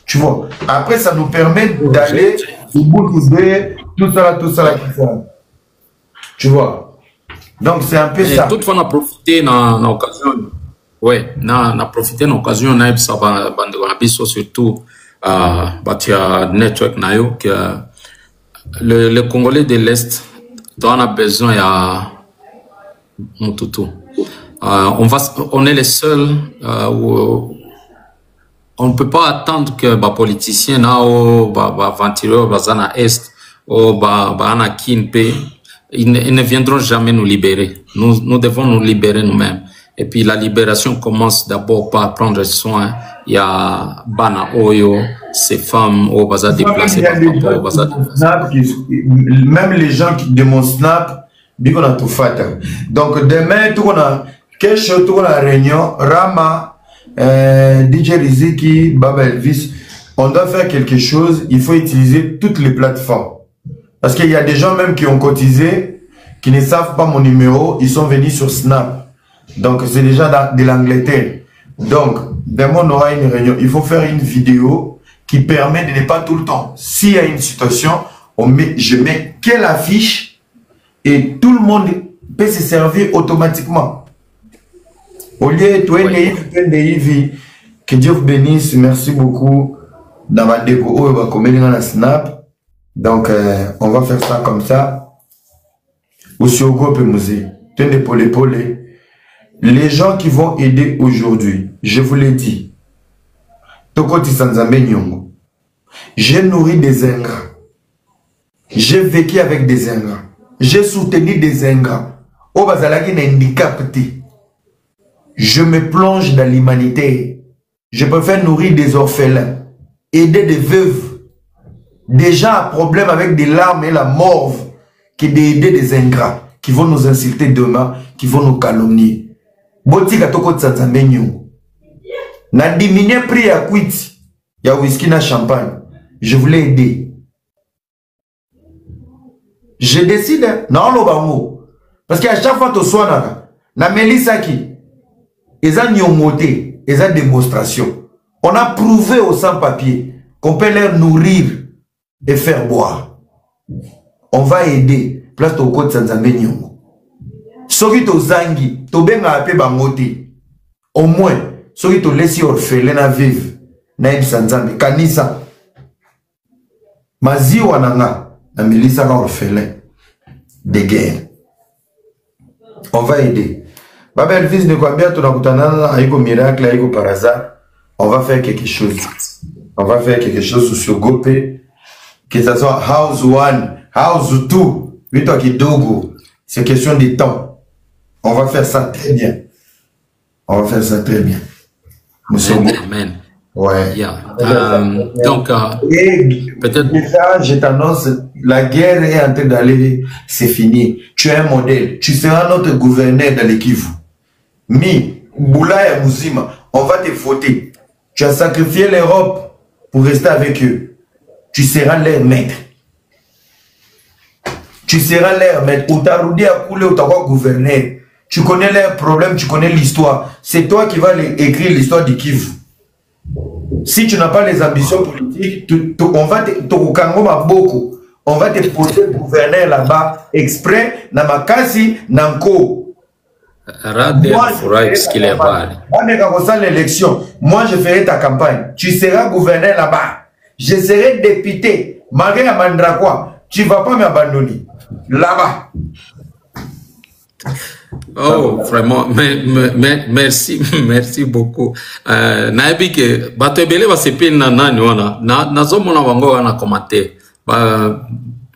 Speaker 1: Tu vois. Après, ça nous permet d'aller au bout de tout ça, tout ça. Tu vois. Donc, c'est un peu ça.
Speaker 2: Toute fois, on a profité dans l'occasion. Oui, on a profité de l'occasion. On a surtout network que le Congolais de l'Est dont on a besoin à Motutu. On est les seuls où on ne peut pas attendre que les politiciens ils ne viendront jamais nous libérer. Nous devons nous libérer nous-mêmes. Et puis la libération commence d'abord par prendre soin. Il y a Bana Oyo, ces femmes au bazar déplacées.
Speaker 1: Même les gens de mon snap, on a tout fait. Donc demain, tout on a quelque chose, tout on a réunion, Rama, DJ Riziki, Baba Elvis, on doit faire quelque chose. Il faut utiliser toutes les plateformes. Parce qu'il y a des gens même qui ont cotisé, qui ne savent pas mon numéro, ils sont venus sur Snap. Donc, c'est déjà de l'Angleterre. Donc, demain, on aura une réunion. Il faut faire une vidéo qui permet de ne pas tout le temps. S'il y a une situation, je mets quelle affiche et tout le monde peut se servir automatiquement. Au lieu de que Dieu vous bénisse. Merci beaucoup. Dans ma déco, on va commettre dans la Snap. Donc, on va faire ça comme ça. Aussi au groupe musée. Tenez pour l'épaule. Les gens qui vont aider aujourd'hui, je vous l'ai dit, j'ai nourri des ingrats. J'ai vécu avec des ingrats. J'ai soutenu des ingrats. Je me plonge dans l'humanité. Je préfère nourrir des orphelins, aider des veuves, des gens à problème avec des larmes et la morve, que d'aider des ingrats qui vont nous insulter demain, qui vont nous calomnier. Botika toko tsanzambe nyongo. Na diminuer prix à quit. Ya whisky na champagne. Je voulais aider. Je décide na lo bango. Parce qu'à chaque fois to soana na Melissa qui eza nyongote, eza démonstration. On a prouvé aux sans-papiers qu'on peut leur nourrir et faire boire. On va aider. Place to ko tsanzambe nyongo. Soki to zangi, to benga ape bangote. Au moins, soki to lesi orphelin na vive, na ibsanzambe, kanisa. Maziwa nanga, na Melissa na orphelin de guerre. On va aider. Baba Elvis ne quoi bien, to nakutana aiko miracle, aiko par hasard. On va faire quelque chose. On va faire quelque chose sur Gope. Que ce soit House 1, House 2, Vito Kidogo. C'est question de temps. On va faire ça très bien. On va faire ça très bien.
Speaker 2: Amen.
Speaker 1: Ouais.
Speaker 2: Yeah. Donc, peut-être.
Speaker 1: Déjà, je t'annonce, la guerre est en train d'aller, c'est fini. Tu es un modèle. Tu seras notre gouverneur dans l'Kivu. Mi, Boulaya Mouzima, on va te voter. Tu as sacrifié l'Europe pour rester avec eux. Tu seras leur maître. Tu seras leur maître. Outaroudi a coulé, Outawa gouverneur. Tu connais leurs problèmes, tu connais l'histoire. C'est toi qui vas écrire l'histoire du Kivu. Si tu n'as pas les ambitions politiques, on va te poser gouverneur là-bas, exprès, na makasi, nanko. L'élection. Moi, je ferai ta campagne. Tu seras gouverneur là-bas. Je serai député. Malgré la Mandrakwa, tu ne vas pas m'abandonner. Là-bas.
Speaker 2: Oh, vraiment, merci, merci beaucoup. Naibi que bato ebele va se pena nani wana na zomo na wango wana commenter.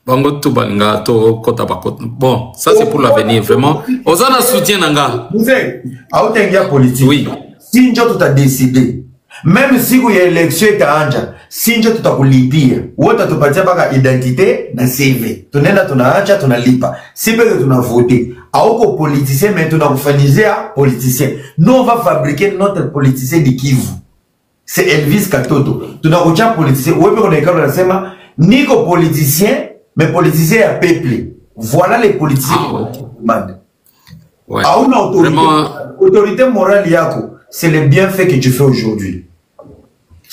Speaker 2: Bango tout balinga to kota bakota. Bon, ça c'est pour l'avenir vraiment. Ozana soutien nanga.
Speaker 1: Vous savez, à autant politique.
Speaker 2: Oui.
Speaker 1: Si tout a décidé, même si il y a élection et anja, si tout a kulipia, ou tu as patia baka identité na CV. Tu n'es tu na anja, tu na lipa. Si peut tu na voté, à aucun politicien mais tu na kufaniser à politicien. Nous on va fabriquer notre politicien de Kivu. C'est Elvis Katoto. Tu n'as aucun politicien. Ouais, mais on est comme la sema, ni que politicien, mais politicien à peuple. Voilà les politiciens qui demandent.
Speaker 2: Ouais.
Speaker 1: À une autorité,
Speaker 2: Vraiment...
Speaker 1: autorité morale yako. C'est le bienfait que tu fais aujourd'hui.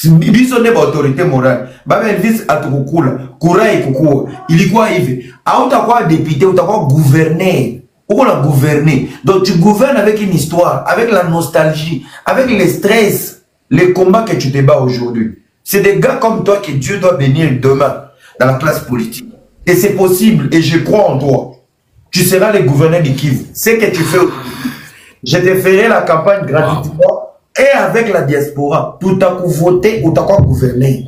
Speaker 1: Biso n'est pas autorité morale. Baba Elvis atukukula, kura ikukua. Ilikuwa hivi. Hautakuwa député, utakuwa gouverneur. Uko la gouverner. Donc tu gouvernes avec une histoire, avec la nostalgie, avec le stress, les combats que tu te bats aujourd'hui. C'est des gars comme toi que Dieu doit bénir demain dans la classe politique. Et c'est possible, et je crois en toi. Tu seras le gouverneur du Kivu. C'est ce que tu fais aujourd'hui. Je te ferai la campagne gratuitement et avec la diaspora. Tout à coup voter ou t'as quoi gouverner.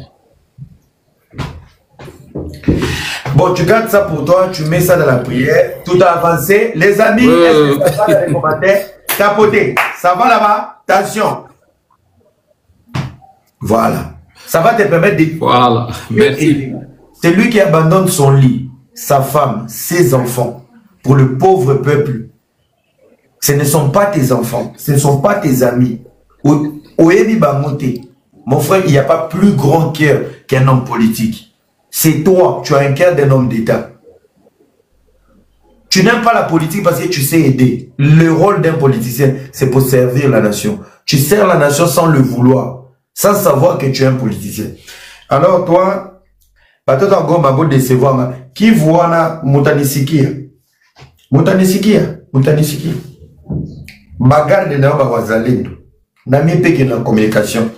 Speaker 1: Bon, tu gardes ça pour toi, tu mets ça dans la prière. Tout a avancé. Les amis, est-ce que ça va dans les commentaires? Tapoter. Ça va là-bas? Attention. Voilà. Ça va te permettre de...
Speaker 2: Voilà. Merci.
Speaker 1: C'est lui qui abandonne son lit, sa femme, ses enfants pour le pauvre peuple. Ce ne sont pas tes enfants, ce ne sont pas tes amis. Mon frère, il n'y a pas plus grand cœur qu'un homme politique. C'est toi, tu as un cœur d'un homme d'État. Tu n'aimes pas la politique parce que tu sais aider. Le rôle d'un politicien, c'est pour servir la nation. Tu sers la nation sans le vouloir, sans savoir que tu es un politicien. Alors toi, peut-être encore ma bonne décevoir, qui voit Mutanisikia? Bagarde na wazalendo na mipeke na communication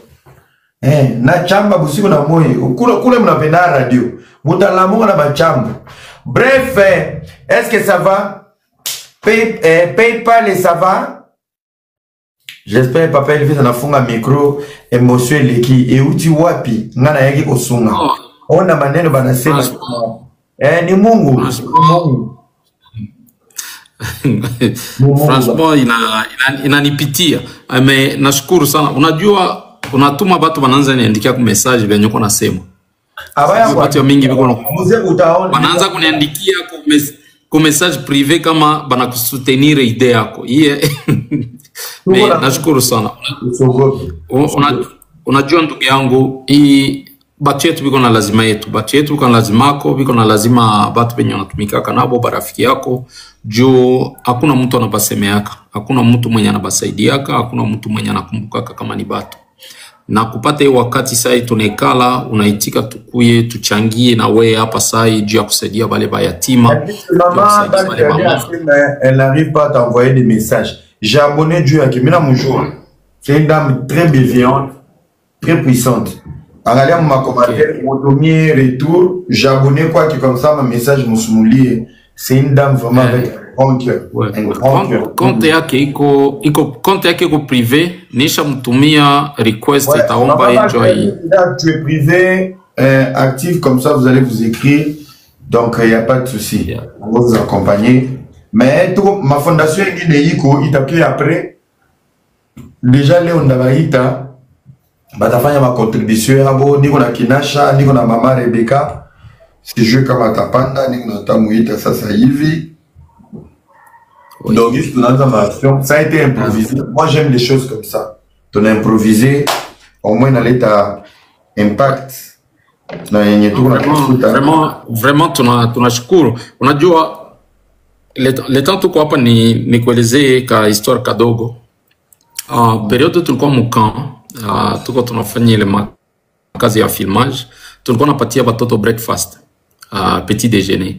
Speaker 1: na chamba busiku na moyo kule mnapenda radio mutalamunga na machamba. Bref, est-ce que ça va? PayPal et ça va? J'espère papa Elvis anafunga micro émotion leki et uti wapi ngana yake kosunga ona maneno banasema ni Mungu.
Speaker 2: Franchement inanipitia mais nashukuru sana. Unajua unatuma watu wanaanza niandikia ku message venye uko nasema watu mingi biko wanaanza kuniandikia ku message privé kama bana kusoutenir idea yako mais nashukuru sana. Unajua ndugu yangu hii batu yetu biko na lazima yetu, batu yetu biko na lazima yako, biko na lazima batu benye wanatumika kanabo barafiki yako juu hakuna mtu anabasemeaka, hakuna mtu mwenye anabasaidiaka, hakuna mtu mwenye anakumbukaka kama ni batu. Na kupata hiyo wakati sai tunekala unaitika tukuye tuchangie na wewe hapa sai juu ya kusaidia wale bayatima.
Speaker 1: Maman elle n'arrive pas à t'envoyer des messages. J'ai abonné Dieu à Kimina Moujour. C'est une dame très bienveillante, très puissante. En allant ma commentaire, mon premier retour, j'ai abonné quoi qui comme ça, mon message moussoulier. C'est une dame vraiment avec un grand cœur.
Speaker 2: Compte yake iko privé, nisha mtumia request itaomba enjoy.
Speaker 1: Tu es privé, actif comme ça, vous allez vous écrire. Donc il n'y a pas de souci. On va vous accompagner. Mais ma fondation est Iko, il t'a pris après. Déjà Léon Davaïta. Batafanya ma contribution abo niko na Kinasha niko na mama Rebecca sijui kama atapanda niko na tamuita sasa hivi. Donc juste tunaanza ma action, ça a été improvisé. Moi j'aime les choses comme ça. On a improvisé au moins na leta impact na yenye tu na kufuta.
Speaker 2: Vraiment tunashukuru. Unajua le temps tuko hapa ni kuelezee ka histoire kadogo. Periode tulikuwa mkamp tuko tunafanya ile kazi ya filmage, tulikuwa napatia watoto breakfast, petit déjeuner.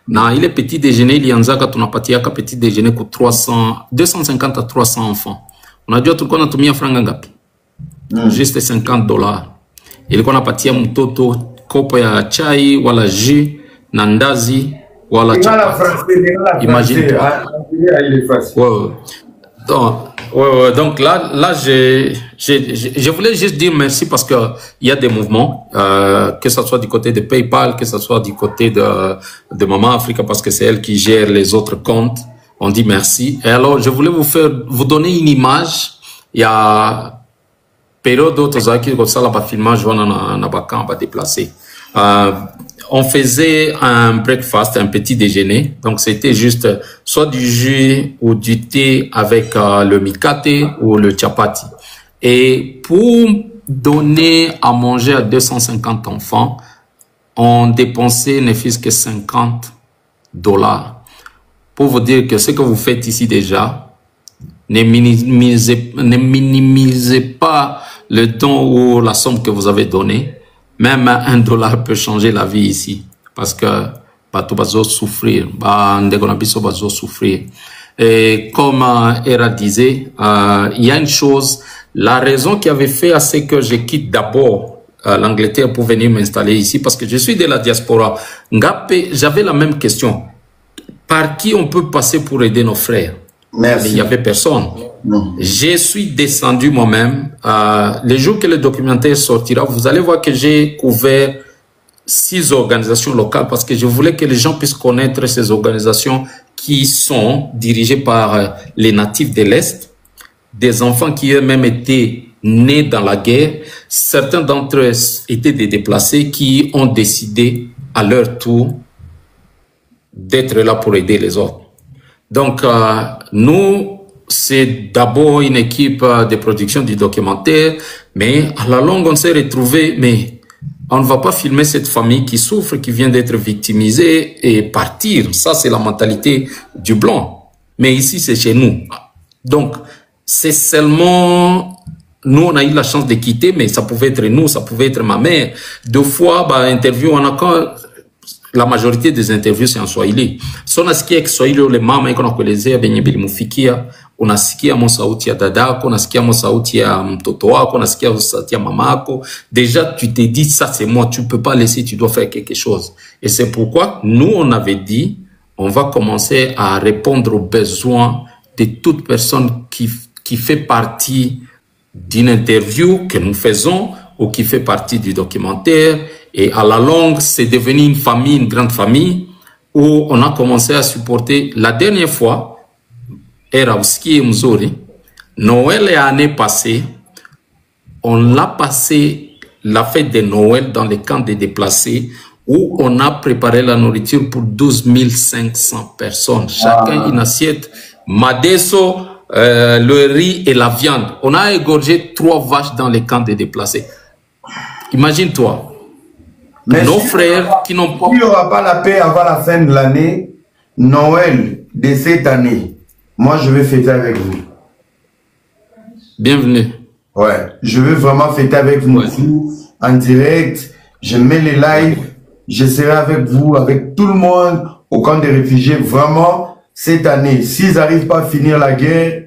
Speaker 2: Na ile petit déjeuner ilianzaka tunapatia ka petit déjeuner ku 250 à 300 enfants. Unajua tulikuwa natumia franga ngapi? Juste $50. Ilikuwa napatia mtoto kopo ya chai wala jus na ndazi wala chapati. Imagine. ouais. Donc là, je voulais juste dire merci parce que il y a des mouvements, que ce soit du côté de PayPal, que ce soit du côté de Maman Africa, parce que c'est elle qui gère les autres comptes. On dit merci. Et alors, je voulais vous donner une image. Il y a période d'autres qui comme ça là bas filmage on a déplacé. On faisait un breakfast, un petit déjeuner. Donc c'était juste soit du jus ou du thé avec le mikate ou le chapati. Et pour donner à manger à 250 enfants, on dépensait ne fût-ce que $50. Pour vous dire que ce que vous faites ici déjà, ne minimisez pas le don ou la somme que vous avez donné. Même $1 peut changer la vie ici. Parce que, tout va souffrir. Souffrir. Et comme Era disait, il y a une chose, la raison qui avait fait à ce que je quitte d'abord l'Angleterre pour venir m'installer ici, parce que je suis de la diaspora. J'avais la même question. Par qui on peut passer pour aider nos frères? Merci. Mais il n'y avait personne. Non. Je suis descendu moi-même. Le jour que le documentaire sortira, vous allez voir que j'ai couvert 6 organisations locales parce que je voulais que les gens puissent connaître ces organisations qui sont dirigées par les natifs de l'Est, des enfants qui eux-mêmes étaient nés dans la guerre. Certains d'entre eux étaient des déplacés qui ont décidé à leur tour d'être là pour aider les autres. Donc, nous, c'est d'abord une équipe de production du documentaire, mais à la longue, on s'est retrouvé, mais on ne va pas filmer cette famille qui souffre, qui vient d'être victimisée et partir. Ça, c'est la mentalité du blanc. Mais ici, c'est chez nous. Donc, c'est seulement... Nous, on a eu la chance de quitter, mais ça pouvait être nous, ça pouvait être ma mère. 2 fois, interview, on a quand... La majorité des interviews, c'est en Swahili. So nasikia Kiswahili ule mama iko nakuelezea venye bilimufikia, unasikia mo sauti ya dadako, unasikia mo sauti ya mtoto wako, unasikia sauti ya mamako. Déjà, tu te dis, ça c'est moi, tu peux pas laisser, tu dois faire quelque chose. Et c'est pourquoi nous, on avait dit, on va commencer à répondre aux besoins de toute personne qui fait partie d'une interview que nous faisons ou qui fait partie du documentaire. Et à la longue, c'est devenu une famille, une grande famille, où on a commencé à supporter. La dernière fois, era usikie mzuri, Noël et l'année passée, on l'a passé la fête de Noël dans les camps des déplacés, où on a préparé la nourriture pour 12 500 personnes. Chacun une assiette, madeso, le riz et la viande. On a égorgé 3 vaches dans les camps des déplacés. Imagine-toi. Mais nos frères qui n'ont pas...
Speaker 1: Il n'y aura pas la paix avant la fin de l'année, Noël de cette année, moi je vais fêter avec vous.
Speaker 2: Bienvenue.
Speaker 1: Ouais, je veux vraiment fêter avec vous en direct. Je mets les lives, je serai avec vous, avec tout le monde au camp des réfugiés. Vraiment, cette année, s'ils n'arrivent pas à finir la guerre,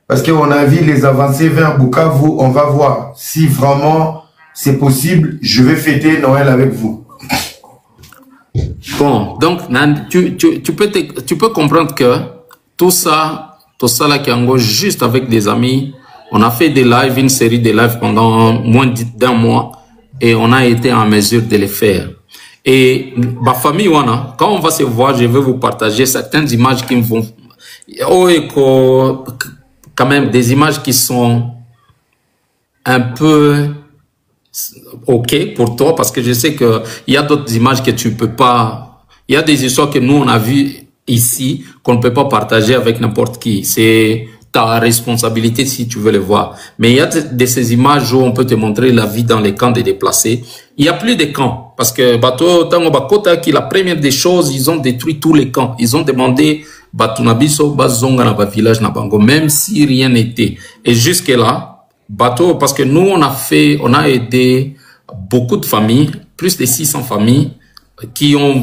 Speaker 1: parce qu'on a vu les avancées vers Bukavu, on va voir si vraiment... c'est possible, je vais fêter Noël avec vous.
Speaker 2: Bon, donc, tu peux comprendre que tout ça là qui est juste avec des amis, on a fait des lives, une série de lives pendant moins d'1 mois et on a été en mesure de les faire. Et ma famille, quand on va se voir, je vais vous partager certaines images qui me vont... quand même, des images qui sont un peu... ok pour toi, parce que je sais que il y a d'autres images que tu peux pas, il y a des histoires que nous on a vues ici qu'on ne peut pas partager avec n'importe qui. C'est ta responsabilité si tu veux les voir. Mais il y a de ces images où on peut te montrer la vie dans les camps des déplacés. Il y a plus de camps parce que bateau tango bakota qui la première des choses, ils ont détruit tous les camps. Ils ont demandé batunabiso bazonga na ba village na bango, même si rien n'était. Et jusque là bateau, parce que nous, on a aidé beaucoup de familles, plus de 600 familles qui ont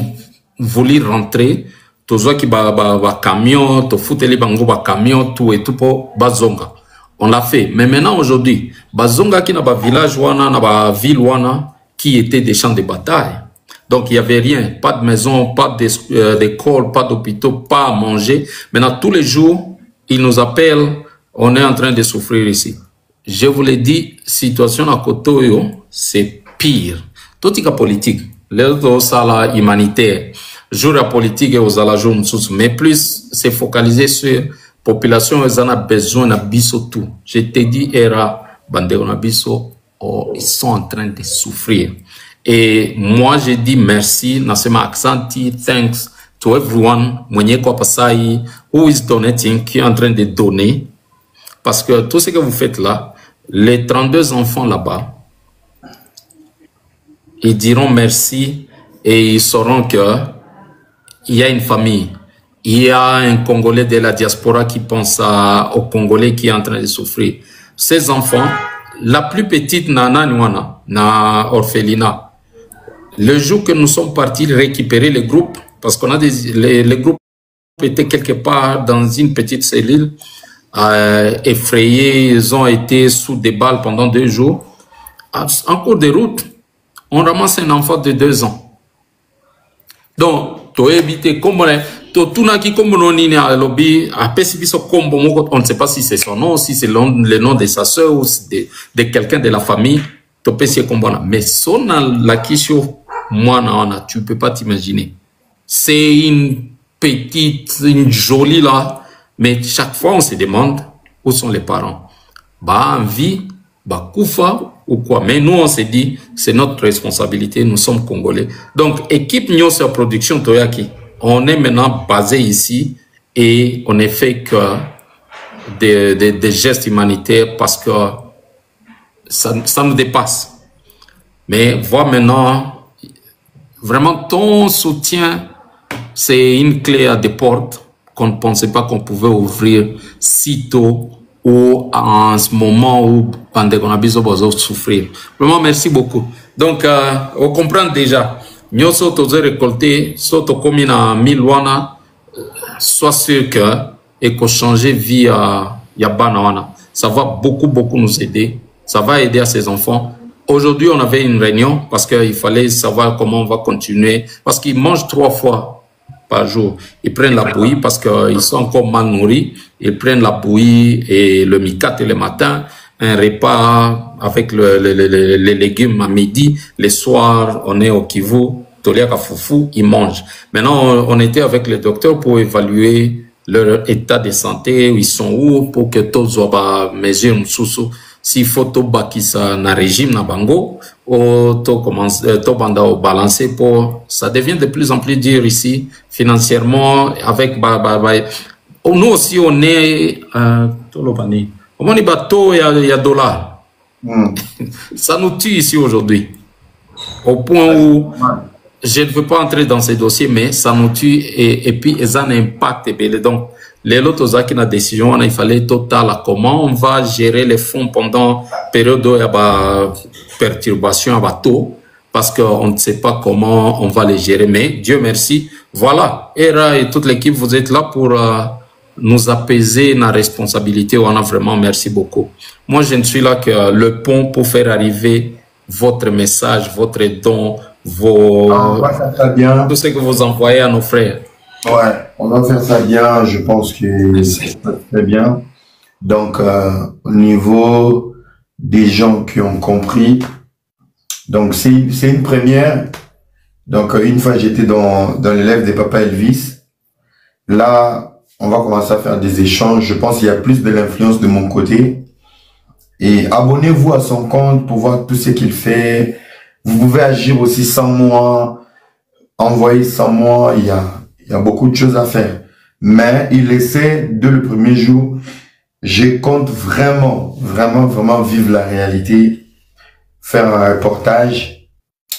Speaker 2: voulu rentrer. Tozo qui ba camion, to fouteli bango ba camion, tout et tout pour bazonga. On l'a fait. Mais maintenant, aujourd'hui, bazonga qui n'a pas village wana, n'a pas ville wana, qui était des champs de bataille. Donc, il n'y avait rien. Pas de maison, pas d'école, pas d'hôpital, pas à manger. Maintenant, tous les jours, ils nous appellent on est en train de souffrir ici. Je vous l'ai dit, situation à Kotoyo, c'est pire. Tout est politique. Les autres salles humanitaires, jour à politique et aux jour mais plus c'est focalisé sur population, ils en ont besoin de biso tout. Je t'ai dit, era, bandegona biso, oh, ils sont en train de souffrir. Et moi, j'ai dit merci, nasema accenti, thanks to everyone, mwenye kwa pasai, who is donating, qui est en train de donner. Parce que tout ce que vous faites là, les 32 enfants là-bas, ils diront merci et ils sauront que il y a une famille. Il y a un Congolais de la diaspora qui pense aux Congolais qui est en train de souffrir. Ces enfants, la plus petite, Nana Nwana, na orphelinat. Le jour que nous sommes partis récupérer les groupes, parce qu'on a les groupes étaient quelque part dans une petite cellule, effrayés, ils ont été sous des balles pendant 2 jours. En cours de route, on ramasse un enfant de 2 ans. Donc, tu éviter comme on ne sait pas si c'est son nom, si c'est le nom de sa soeur ou de quelqu'un de la famille. Mais son la question, moi, tu ne peux pas t'imaginer. C'est une petite, une jolie là, mais chaque fois on se demande où sont les parents. Bah, en vie, bah, koufa ou quoi. Mais nous, on s'est dit, c'est notre responsabilité, nous sommes Congolais. Donc, équipe Nyos Production Toyaki, on est maintenant basé ici et on ne fait que des gestes humanitaires parce que ça nous dépasse. Mais voir maintenant, vraiment ton soutien, c'est une clé à des portes qu'on ne pensait pas qu'on pouvait ouvrir si tôt ou en ce moment où Bandegonabiso va souffrir. Vraiment, merci beaucoup. Donc, on comprend déjà. Nous sommes récoltés, surtout comme il y a 1000 wana, soit sûr que et qu'on change vie à Yabana. Ça va beaucoup nous aider. Ça va aider à ces enfants. Aujourd'hui, on avait une réunion parce qu'il fallait savoir comment on va continuer. Parce qu'ils mangent 3 fois par jour. Ils prennent la bouillie parce qu'ils sont encore mal nourris. Ils prennent la bouillie et le mikat le matin. Un repas avec les légumes à midi. Les soirs, on est au Kivu. Toliaka Foufou, ils mangent. Maintenant, on était avec le docteur pour évaluer leur état de santé, où ils sont où, pour que tous soient mesure s'il faut tout bakisa na régime na bango, ou tout commence, tout banda au balancer pour, ça devient de plus en plus dur ici, financièrement, avec nous aussi, on est, tout le panier. Au moins, il y a dollars. Ça nous tue ici aujourd'hui. Au point où, je ne veux pas entrer dans ces dossiers, mais ça nous tue et puis ça a un impact. Donc, les autres qui ont la décision, il fallait total comment on va gérer les fonds pendant période où il y a perturbation à bateau, parce qu'on ne sait pas comment on va les gérer. Mais Dieu merci, voilà. Era et toute l'équipe, vous êtes là pour nous apaiser la responsabilité. On a vraiment merci beaucoup. Moi, je ne suis là que le pont pour faire arriver votre message, votre don,
Speaker 1: on va faire ça bien.
Speaker 2: Tout ce que vous envoyez à nos frères.
Speaker 1: Ouais, on va faire ça bien. Je pense que c'est très bien. Donc, au niveau des gens qui ont compris, donc c'est une première. Donc, une fois j'étais dans l'élève des Papa Elvis. Là, on va commencer à faire des échanges. Je pense qu'il y a plus de l'influence de mon côté. Et abonnez-vous à son compte pour voir tout ce qu'il fait. Vous pouvez agir aussi sans moi, envoyer sans moi. Il y a beaucoup de choses à faire. Mais il essaie dès le premier jour. Je compte vraiment vivre la réalité, faire un reportage,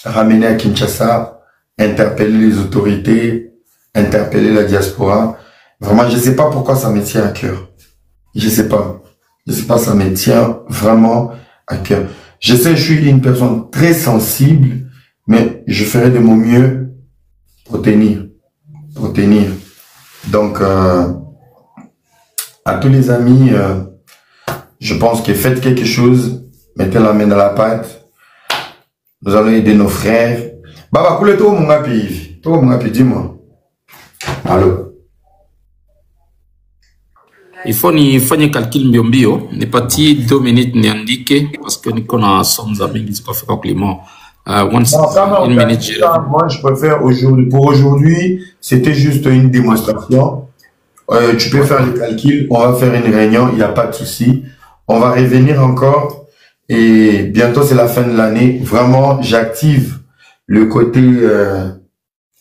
Speaker 1: ramener à Kinshasa, interpeller les autorités, interpeller la diaspora. Vraiment, je ne sais pas pourquoi ça me tient à cœur. Je sais pas, ça me tient vraiment à cœur. Je sais, je suis une personne très sensible, mais je ferai de mon mieux pour tenir. Donc, à tous les amis, je pense que faites quelque chose, mettez la main dans la pâte. Nous allons aider nos frères. Baba, coule tout mon pays. Tout mon pays, dis-moi. Allô?
Speaker 2: Il faut ni calcul mbiombio, n'est pas 2 minutes ni indiqué, parce que nous connaissons amis qui sont pas fait compliment. Une minute.
Speaker 1: Moi, je préfère aujourd'hui. Pour aujourd'hui, c'était juste une démonstration. Tu peux faire le calcul, on va faire une réunion, il n'y a pas de souci. On va revenir encore et bientôt c'est la fin de l'année. Vraiment, j'active le côté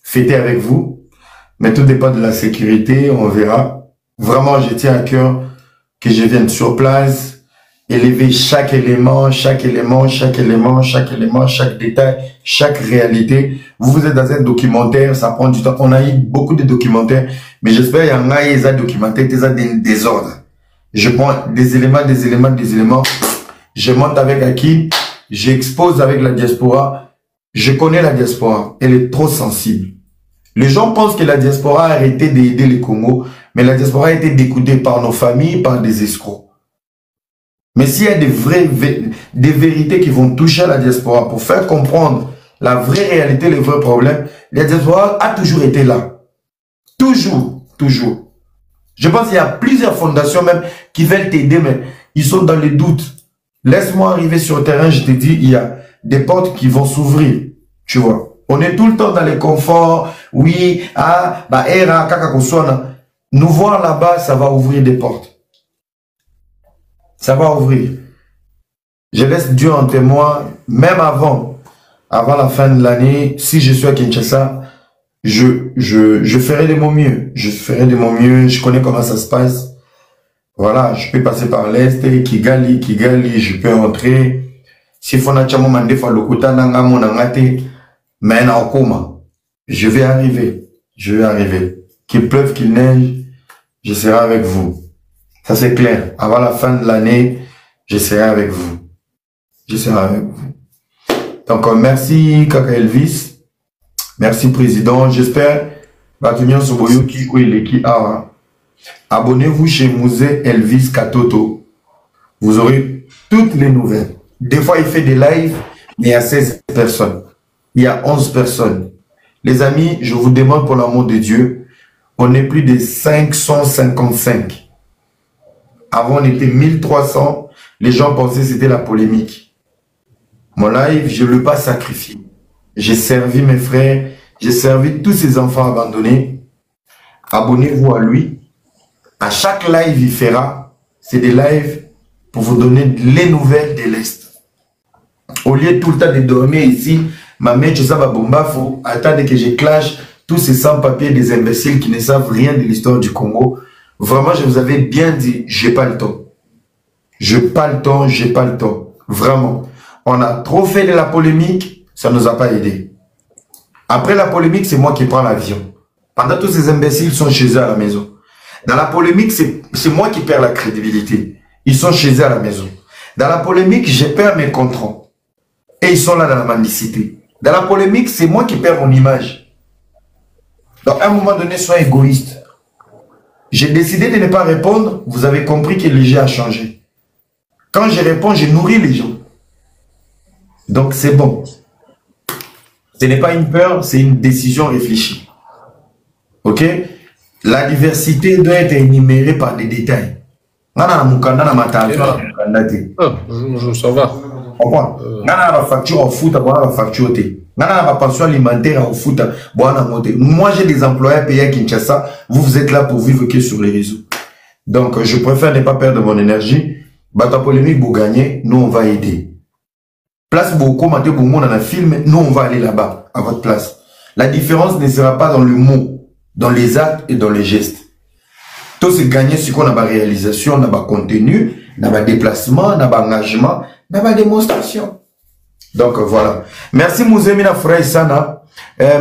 Speaker 1: fêter avec vous, mais tout dépend de la sécurité, on verra. Vraiment, je tiens à cœur que je vienne sur place, élever chaque élément, chaque détail, chaque réalité. Vous êtes dans un documentaire, ça prend du temps. On a eu beaucoup de documentaires, mais j'espère qu'il y en a des documentaires, des désordres. Je prends des éléments, je monte avec Hakim, j'expose avec la diaspora. Je connais la diaspora, elle est trop sensible. Les gens pensent que la diaspora a arrêté d'aider les Congos, mais la diaspora a été découdée par nos familles, par des escrocs. Mais s'il y a des vérités qui vont toucher à la diaspora pour faire comprendre la vraie réalité, les vrais problèmes, la diaspora a toujours été là. Toujours. Je pense qu'il y a plusieurs fondations même qui veulent t'aider, mais ils sont dans les doutes. Laisse-moi arriver sur le terrain, je te dis, il y a des portes qui vont s'ouvrir. Tu vois. On est tout le temps dans les conforts. Oui, era, kakakoswana. Nous voir là-bas, ça va ouvrir des portes. Ça va ouvrir. Je laisse Dieu en témoin, même avant la fin de l'année, si je suis à Kinshasa, je ferai de mon mieux. Je connais comment ça se passe. Voilà, je peux passer par l'Est, Kigali, je peux rentrer. Si Fona Chamo Mandefa Lokuta Nanga Monangate, mais na Okoma. Je vais arriver. Qu'il pleuve, qu'il neige, je serai avec vous. Ça c'est clair. Avant la fin de l'année, je serai avec vous. Donc, merci Kaka Elvis. Merci Président. J'espère abonnez-vous chez Musée Elvis Katoto. Vous aurez toutes les nouvelles. Des fois, il fait des lives, mais il y a 16 personnes. Il y a 11 personnes. Les amis, je vous demande pour l'amour de Dieu, on est plus de 555. Avant, on était 1300. Les gens pensaient que c'était la polémique. Mon live, je ne l'ai pas sacrifié. J'ai servi mes frères, j'ai servi tous ces enfants abandonnés. Abonnez-vous à lui. À chaque live, il fera. C'est des lives pour vous donner les nouvelles de l'Est. Au lieu tout le temps de dormir ici, ma mère, tu sais, bomba, faut attendre que je clash tous ces sans-papiers des imbéciles qui ne savent rien de l'histoire du Congo. Vraiment, je vous avais bien dit, j'ai pas le temps. J'ai pas le temps. Vraiment. On a trop fait de la polémique, ça ne nous a pas aidé. Après la polémique, c'est moi qui prends l'avion. Pendant tous ces imbéciles sont chez eux à la maison. Dans la polémique, c'est moi qui perds la crédibilité. Ils sont chez eux à la maison. Dans la polémique, je perds mes contrats. Et ils sont là dans la mendicité. Dans la polémique, c'est moi qui perds mon image. Donc, à un moment donné, sois égoïste. J'ai décidé de ne pas répondre. Vous avez compris que le jeu a changé. Quand je réponds, je nourris les gens. Donc, c'est bon. Ce n'est pas une peur, c'est une décision réfléchie. Ok? La diversité doit être énumérée par des détails. Ça va. Facture au foot, facture. Pension alimentaire au foot. Moi, j'ai des employés payés à Kinshasa. Vous êtes là pour vivre que sur les réseaux. Donc, je préfère ne pas perdre mon énergie. Bata polémique pour gagner, nous on va aider. Place pour commenter pour moi dans un film, nous on va aller là-bas, à votre place. La différence ne sera pas dans le mot, dans les actes et dans les gestes. Tout c'est gagner ce qu'on a ma réalisation, on a ma contenu, on a ma déplacement, on a ma engagement, on a ma démonstration. Donc voilà. Merci Mouzemina Frey Sana.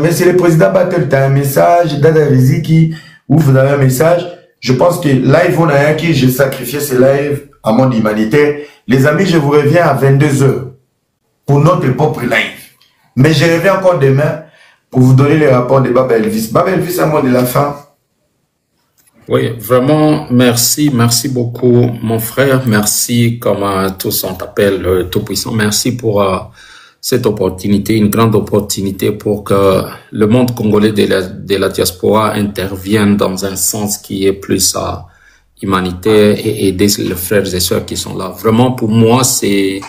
Speaker 1: Monsieur le Président Battle, tu as un message, Dada Riziki, ou vous avez un message. Je pense que live on a qui j'ai sacrifié ce live à mon humanitaire. Les amis, je vous reviens à 22 h pour notre propre live. Mais je reviens encore demain pour vous donner les rapports de Baba Elvis. Baba Elvis, à moi de la fin.
Speaker 2: Oui, vraiment, merci beaucoup, mon frère. Merci, comme tous on t'appelle Tout-Puissant. Merci pour cette opportunité, une grande opportunité pour que le monde congolais de la diaspora intervienne dans un sens qui est plus humanitaire et aider les frères et sœurs qui sont là. Vraiment, pour moi, c'est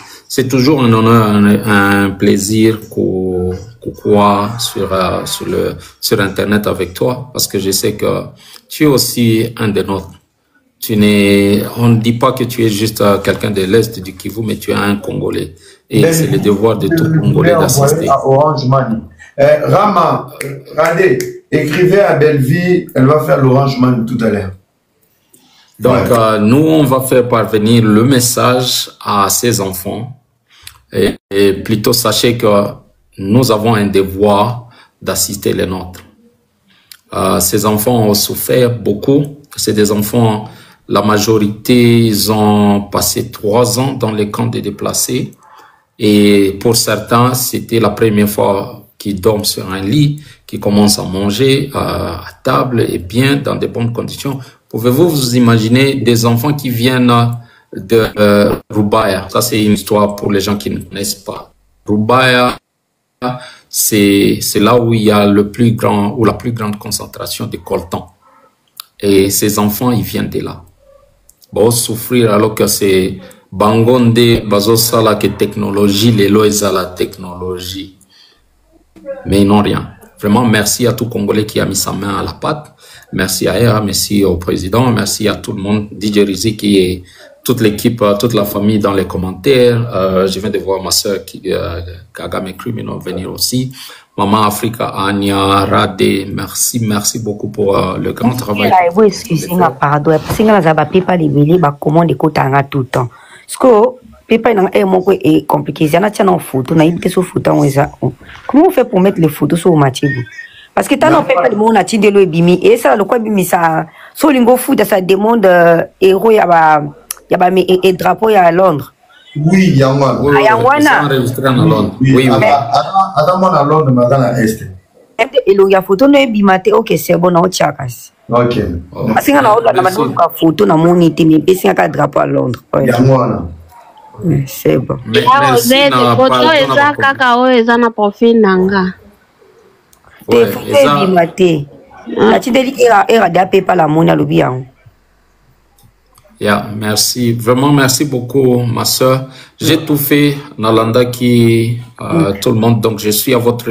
Speaker 2: toujours un honneur, un plaisir qu'on croit sur Internet avec toi, parce que je sais que tu es aussi un des nôtres. On ne dit pas que tu es juste quelqu'un de l'Est du Kivu, mais tu es un Congolais. Et c'est le devoir de tout Congolais d'assister.
Speaker 1: Orange Money. Rama, Radé, écrivez à Belleville, elle va faire l'Orange Money tout à l'heure.
Speaker 2: Donc, nous, on va faire parvenir le message à ces enfants. Et plutôt, sachez que nous avons un devoir d'assister les nôtres. Ces enfants ont souffert beaucoup. C'est des enfants, la majorité, ils ont passé 3 ans dans les camps de déplacés. Et pour certains, c'était la première fois qu'ils dorment sur un lit, qu'ils commencent à manger à table et bien dans de bonnes conditions. Pouvez-vous vous imaginer des enfants qui viennent de Rubaya? Ça, c'est une histoire pour les gens qui ne connaissent pas. Rubaya, c'est là où il y a la plus grande concentration de coltan. Et ces enfants, ils viennent de là. Bon, souffrir alors que c'est Bangonde, Bazosala, que technologie, les lois à la technologie. Mais ils n'ont rien. Vraiment, merci à tout Congolais qui a mis sa main à la pâte. Merci à Era, merci au président, merci à tout le monde, DJ Rizzi qui est toute l'équipe, toute la famille dans les commentaires. Je viens de voir ma soeur Kagame Criminal venir aussi. Maman Africa, Anya, Radé, merci beaucoup pour le grand travail.
Speaker 3: Excusez-moi, pardon. Parce que nous avons pas les billets, bah comment des côtés tout le temps. Parce que Pépa est compliqué. Il y a une photo, on a une photo. Comment on fait pour mettre les photos sur le match? Parce que tant Pépa le monde a tiré le bimi et ça le quoi bimi ça. Sur l'ingo foot ça demande héros y a et drapeau y a à Londres.
Speaker 1: Oui, il y a un.
Speaker 2: Oui, ils sont enregistrés à Londres. Oui.
Speaker 1: Attends, moi à Londres, mais dans la Est.
Speaker 3: Et il y a photo no bimate, ok, c'est bon, on tchakas.
Speaker 1: Ok.
Speaker 3: Parce que on a la photo na monité mais c'est un drapeau à Londres.
Speaker 1: Il y a un.
Speaker 3: C'est bon.
Speaker 2: Merci na
Speaker 6: photo eza kaka o eza na profil nanga.
Speaker 3: Te photo bimate. La tideli era da Pépa la mona lobi yango.
Speaker 2: Yeah, merci. Vraiment, merci beaucoup, ma soeur. J'ai tout fait, Nalanda, tout le monde. Donc, je suis à votre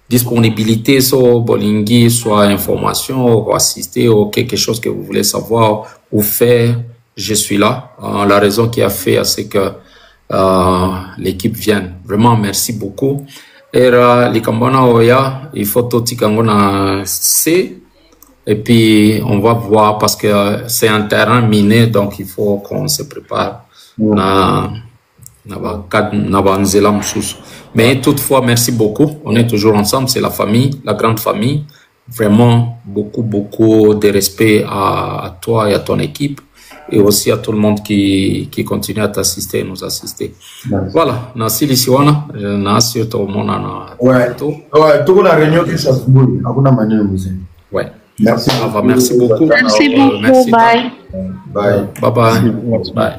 Speaker 2: disponibilité, soit Bolingi, soit information, ou assister, ou quelque chose que vous voulez savoir ou faire. Je suis là. La raison qui a fait, c'est que l'équipe vienne. Vraiment, merci beaucoup. Et Likambana Oya, il faut tout Tikangona C. Et puis, on va voir parce que c'est un terrain miné, donc il faut qu'on se prépare. Mais toutefois, merci beaucoup. On est toujours ensemble, c'est la famille, la grande famille. Vraiment, beaucoup de respect à toi et à ton équipe. Et aussi à tout le monde qui continue à t'assister et nous assister. Voilà, merci Lisiwana. Merci tout le monde.
Speaker 1: Ouais, tout la réunion qui s'est boule.
Speaker 2: Ouais.
Speaker 1: Merci.
Speaker 2: Merci beaucoup.
Speaker 6: Merci beaucoup.
Speaker 2: Merci.
Speaker 6: Bye.
Speaker 2: Bye.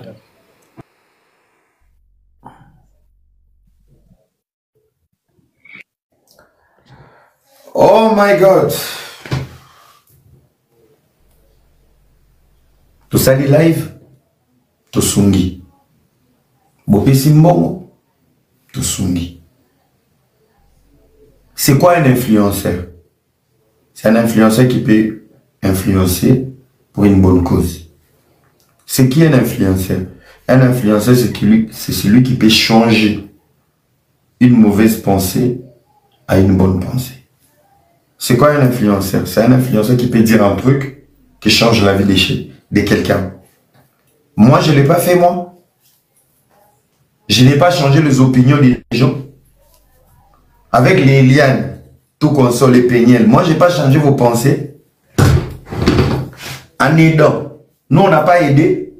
Speaker 1: Oh my God. To sali live, to sungi. Bopesi mbongo, to sungi. C'est quoi un influenceur? C'est un influenceur qui peut influencer pour une bonne cause. C'est qui un influenceur? Un influenceur, c'est celui qui peut changer une mauvaise pensée à une bonne pensée. C'est quoi un influenceur? C'est un influenceur qui peut dire un truc qui change la vie de quelqu'un. Moi, je ne l'ai pas fait, moi. Je n'ai pas changé les opinions des gens. Avec les lianes, tout console, les peignels. Moi, je n'ai pas changé vos pensées. En aidant. Nous, on n'a pas aidé.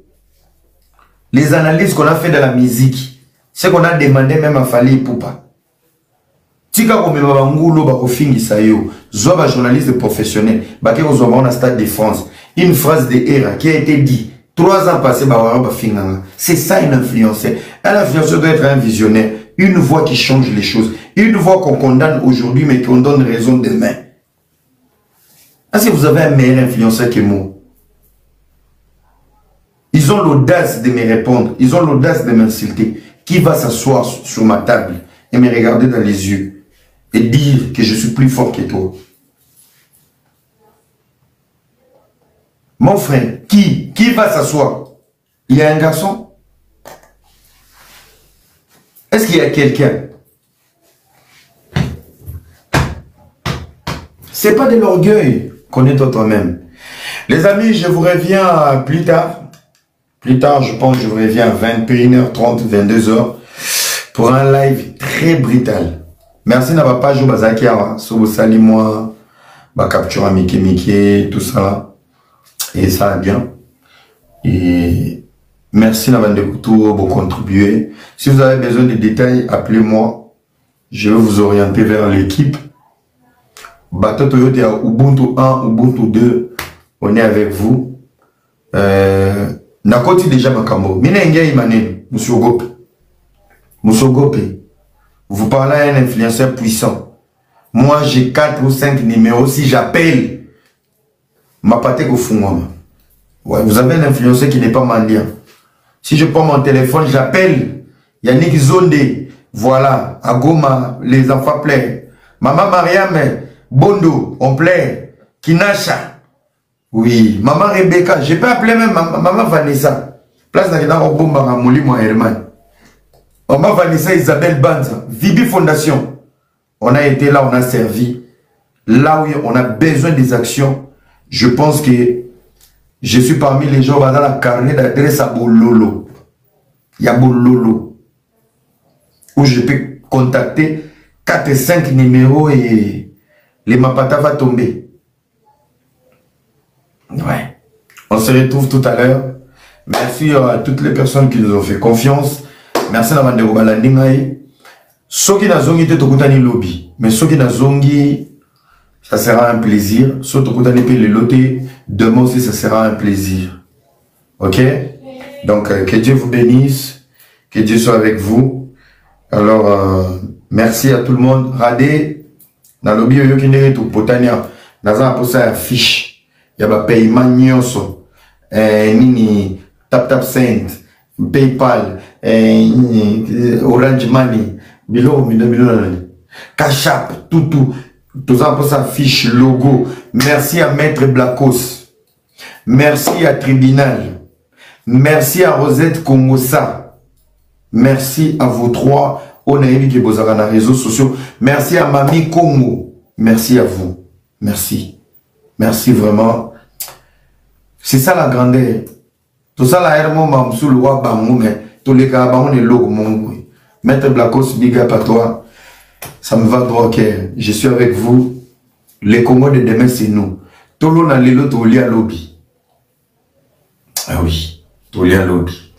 Speaker 1: Les analyses qu'on a fait de la musique, c'est qu'on a demandé même à Fali Poupa. Tika komema bangulo bakofingisa yo. Zoba journaliste professionnel. Bake ozoma na Stade de France. Une phrase de Era qui a été dit 3 ans passés, c'est ça un influenceur. Un influenceur doit être un visionnaire, une voix qui change les choses, une voix qu'on condamne aujourd'hui mais qu'on donne raison demain. Est-ce que vous avez un meilleur influenceur que moi? Ils ont l'audace de me répondre. Ils ont l'audace de m'insulter. Qui va s'asseoir sur ma table et me regarder dans les yeux et dire que je suis plus fort que toi? Mon frère, qui va s'asseoir? Il y a un garçon? Est-ce qu'il y a quelqu'un? C'est pas de l'orgueil. Connais-toi toi-même. Les amis, je vous reviens plus tard. Plus tard, je pense que je vous reviens à 21h30, 22h pour un live très brutal. Merci na papa Jo Bazakiara, Sobo Sali moi, ba capture Mickey, tout ça. Et ça va bien. Et merci na bande pour contribuer. Si vous avez besoin de détails, appelez-moi. Je vais vous orienter vers l'équipe. Bateau Toyota à Ubuntu 1, Ubuntu 2, on est avec vous. Nakoti déjà Makambo. Minengia Imanen, Monsieur Gope. Monsieur Gope. Vous parlez à un influenceur puissant. Moi, j'ai 4 ou 5 numéros. Si j'appelle, ma pâté au fond. Ouais, vous avez un influenceur qui n'est pas mendiant. Si je prends mon téléphone, j'appelle. Yannick Zondé. Voilà. À Goma, les enfants plaît. Maman Mariam, Bondo, on plaît. Kinasha. Oui, maman Rebecca, je peux appeler même maman Vanessa. Place dans le bomba à Mouli, moi, Herman. Maman Vanessa, Isabelle Banza, Vibi Fondation. On a été là, on a servi. Là où on a besoin des actions, je pense que je suis parmi les gens dans la carnet d'adresse à Bololo. Il y a Bololo. Où je peux contacter 4 et 5 numéros et les Mapata va tomber. Ouais. On se retrouve tout à l'heure. Merci à toutes les personnes qui nous ont fait confiance. Merci à Mandego Balandingaï. Ceux qui n'ont pas tokutani lobby, mais ceux qui n'ont ça sera un plaisir. Ceux qui n'ont pas le loté, demain aussi ça sera un plaisir. Ok? Donc que Dieu vous bénisse, que Dieu soit avec vous. Alors merci à tout le monde. Radé, dans le lobby yo qui n'est tout potania, dans un poste affiche. Il y a un paiement nyonso, nini, tap cent, PayPal, Orange Money, bilo, Cash App, tout ça pour sa fiche logo. Merci à Maître Blacos, merci à Tribunal, merci à Rosette Kongosa, merci à vous trois, on a émis qui vous avez dans les réseaux sociaux, merci à Mami Kongo, merci à vous, merci. Merci vraiment. C'est ça la grandeur. Tout ça la hermo mamsou le roi bamou mais tous les cas bamou les logo mon. Maître Blacos big up à toi. Ça me va droit au cœur. Je suis avec vous. Les Congo de demain c'est nous. Tolo na lelo toli à lobby. Ah oui, toli à lobby.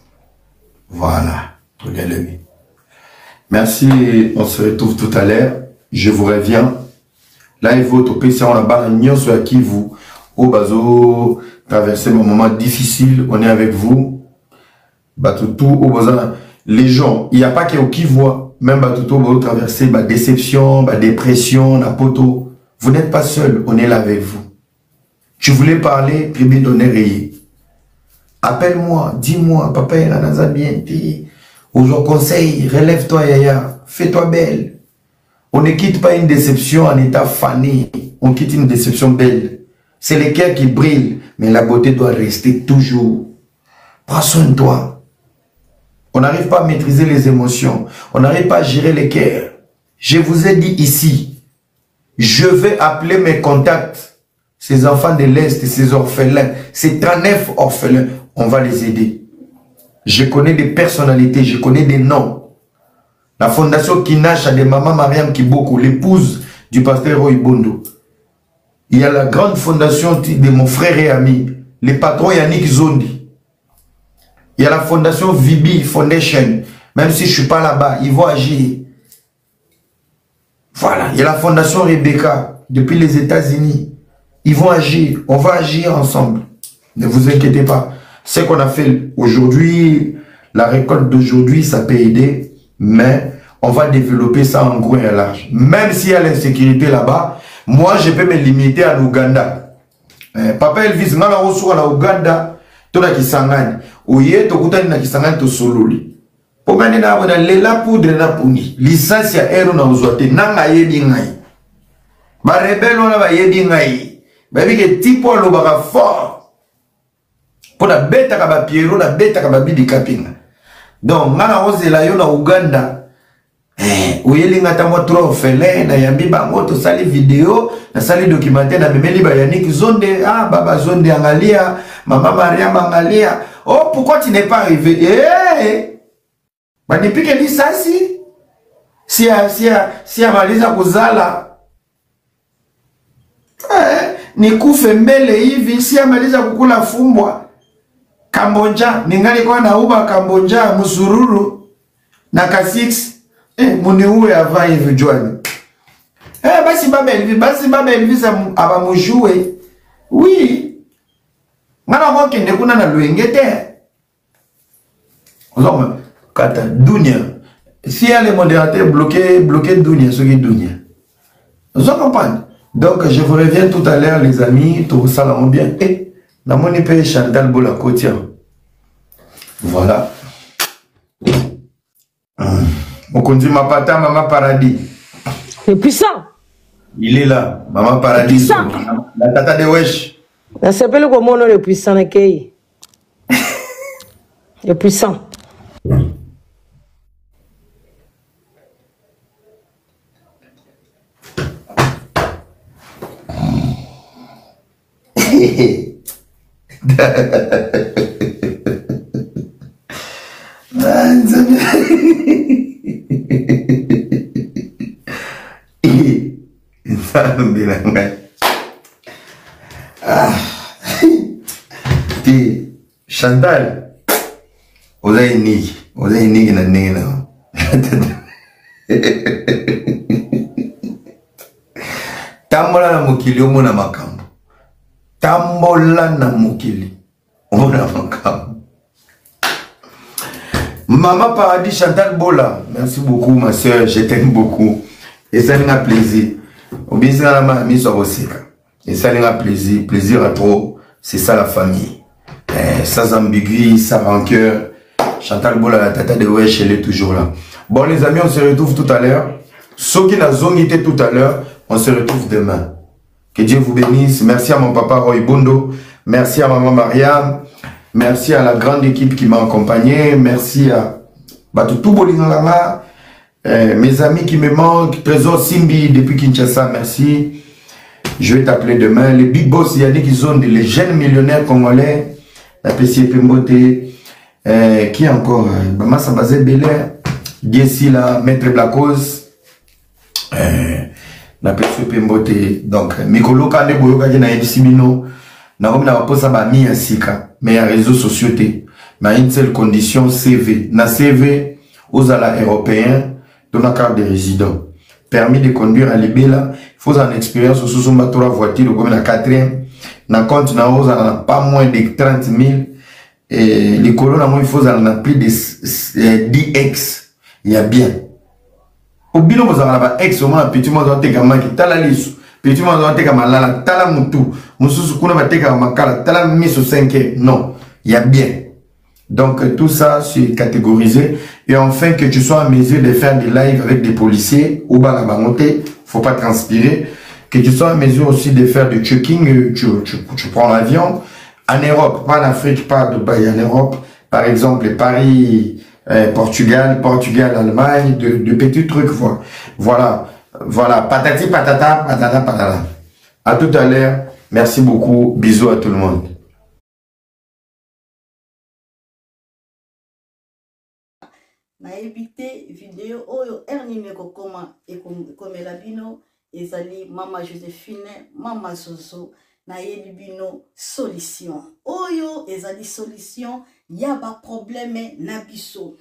Speaker 1: Voilà, toli à lobby. Merci, on se retrouve tout à l'heure. Je vous reviens. Là, il faut toper ça, on a barre sur à qui vous, au bazo, traverser un moment difficile, on est avec vous. Batoutou, au besoin, les gens, il n'y a pas qu'au qui voit, même Batoutou, au traverser, bah, déception, bah, dépression, la poteau. Vous n'êtes pas seul, on est là avec vous. Tu voulais parler, privé donner rayé. Appelle-moi, dis-moi, papa, il a bien dit. Aujourd'hui, conseil, relève-toi, Yaya, fais-toi belle. On ne quitte pas une déception en état fané, on quitte une déception belle. C'est le cœur qui brille, mais la beauté doit rester toujours. Prends soin de toi. On n'arrive pas à maîtriser les émotions, on n'arrive pas à gérer les cœurs. Je vous ai dit ici, je vais appeler mes contacts, ces enfants de l'Est, ces orphelins, ces 39 orphelins, on va les aider. Je connais des personnalités, je connais des noms. La fondation Kinasha de Maman Mariam Kiboko, l'épouse du pasteur Roy Bondo. Il y a la grande fondation de mon frère et ami, le patron Yannick Zondi. Il y a la fondation Vibi Foundation, même si je ne suis pas là-bas, ils vont agir. Voilà, il y a la fondation Rebecca, depuis les États-Unis. Ils vont agir, on va agir ensemble. Ne vous inquiétez pas. Ce qu'on a fait aujourd'hui, la récolte d'aujourd'hui, ça peut aider. Mais on va développer ça en gros et en large. Même s'il y a l'insécurité là-bas, moi je peux me limiter à l'Ouganda. Papa Elvis, on a reçu à l'Ouganda, tout là qui s'engage. Oye tokutani na kisangani to sololi. Pogani na wana lela poudre na pungi. Licence ya ero na uzwate nanga yebi ngai. Ba rebelle wana ba yebi ngai. Ba bike tipo lo baka fort. Pona beta ka ba Piero na beta ka ba Bibi Kapinga. Donc ngana ozela yo na Uganda. Oyeli ngata mo trop fele na yambi bango to sali video na sali documentaire na memeli ba Yannick Zonde baba Zonde angalia mama Maria angalia. Oh, pourquoi tu n'es pas arrivé? Bani pike lisasi si maliza kuzala ni kufe mbele hivi si maliza kukula fumbwa Kambonja ningali kwa na uba Kambonja musururu na kasix muni uwe ava hivi juani basi baba Elvis aba mujue oui ngana kwa kende kuna na luengete ozoma kata dunia si les modérateurs bloqués dunia ce qui dunia vous comprenez. Donc je vous reviens tout à l'heure les amis, tout ça là bien na moni pe Chantal Bola Kotia. Voilà. On continue ma pata Maman Paradis.
Speaker 8: C'est puissant.
Speaker 1: Il est là, Maman Paradis. La tata de Wesh.
Speaker 8: Ça s'appelle comment le puissant le puissant.
Speaker 1: Chantal, oza iniki na ndenge na tambola na mokili omona makambo. Tambola na mokili omona makambo. Maman Paradis Chantal Bola, merci beaucoup ma soeur, je t'aime beaucoup. Et ça n'a plaisir. Au bien ça m'a mis sur Oseka. Et ça n'a plaisir à trop. C'est ça la famille. Sans ambigu, sans rancœur. Chantal Bola, la tata de Wesh, elle est toujours là. Bon les amis, on se retrouve tout à l'heure. Ceux qui n'ont pas été tout à l'heure, on se retrouve demain. Que Dieu vous bénisse. Merci à mon papa Roy Bondo. Merci à maman Mariam. Merci à la grande équipe qui m'a accompagné. Merci à tout Bolinganga. Mes amis qui me manquent. Trésor Simbi depuis Kinshasa, merci. Je vais t'appeler demain. Les big boss Yannick Zonde, les jeunes millionnaires congolais. La PC Pembote. Qui encore? Maman Sabazé Belair. Diessi là, Maître Blacose. La PC Pembote. Donc, Mikolo Kande Boyoka Jena Edisimino. Na comme na posa ba mi asika mais ya réseaux sociaux mais une seule condition CV na CV aux ala européens dans la carte de résident permis de conduire à Libela il faut une expérience sous son bateau voiture comme la 4e na compte na aux ala pas moins de 30 000 et les colonnes il faut ala plus de 10x il y a bien au bilan vous ala ba ex au moins petit moi doit également qui tala lisu petit moi doit également la tala mutu mususu kuna bateka makala tala miso 5 non il y a bien donc tout ça c'est catégorisé et enfin que tu sois en mesure de faire des lives avec des policiers ou bala bangote faut pas transpirer que tu sois en mesure aussi de faire du checking tu prends l'avion en Europe pas en Afrique pas à Dubaï en Europe par exemple Paris Portugal Allemagne de petits trucs voilà patati patata patata patata à tout à l'heure. Merci beaucoup. Bisous à tout le monde.
Speaker 9: Na évité vidéo oyo ernime kokoma ekomela bino ezali mama Joséphine mama Zozo na yebi bino solution oyo ezali solution ya ba problème na biso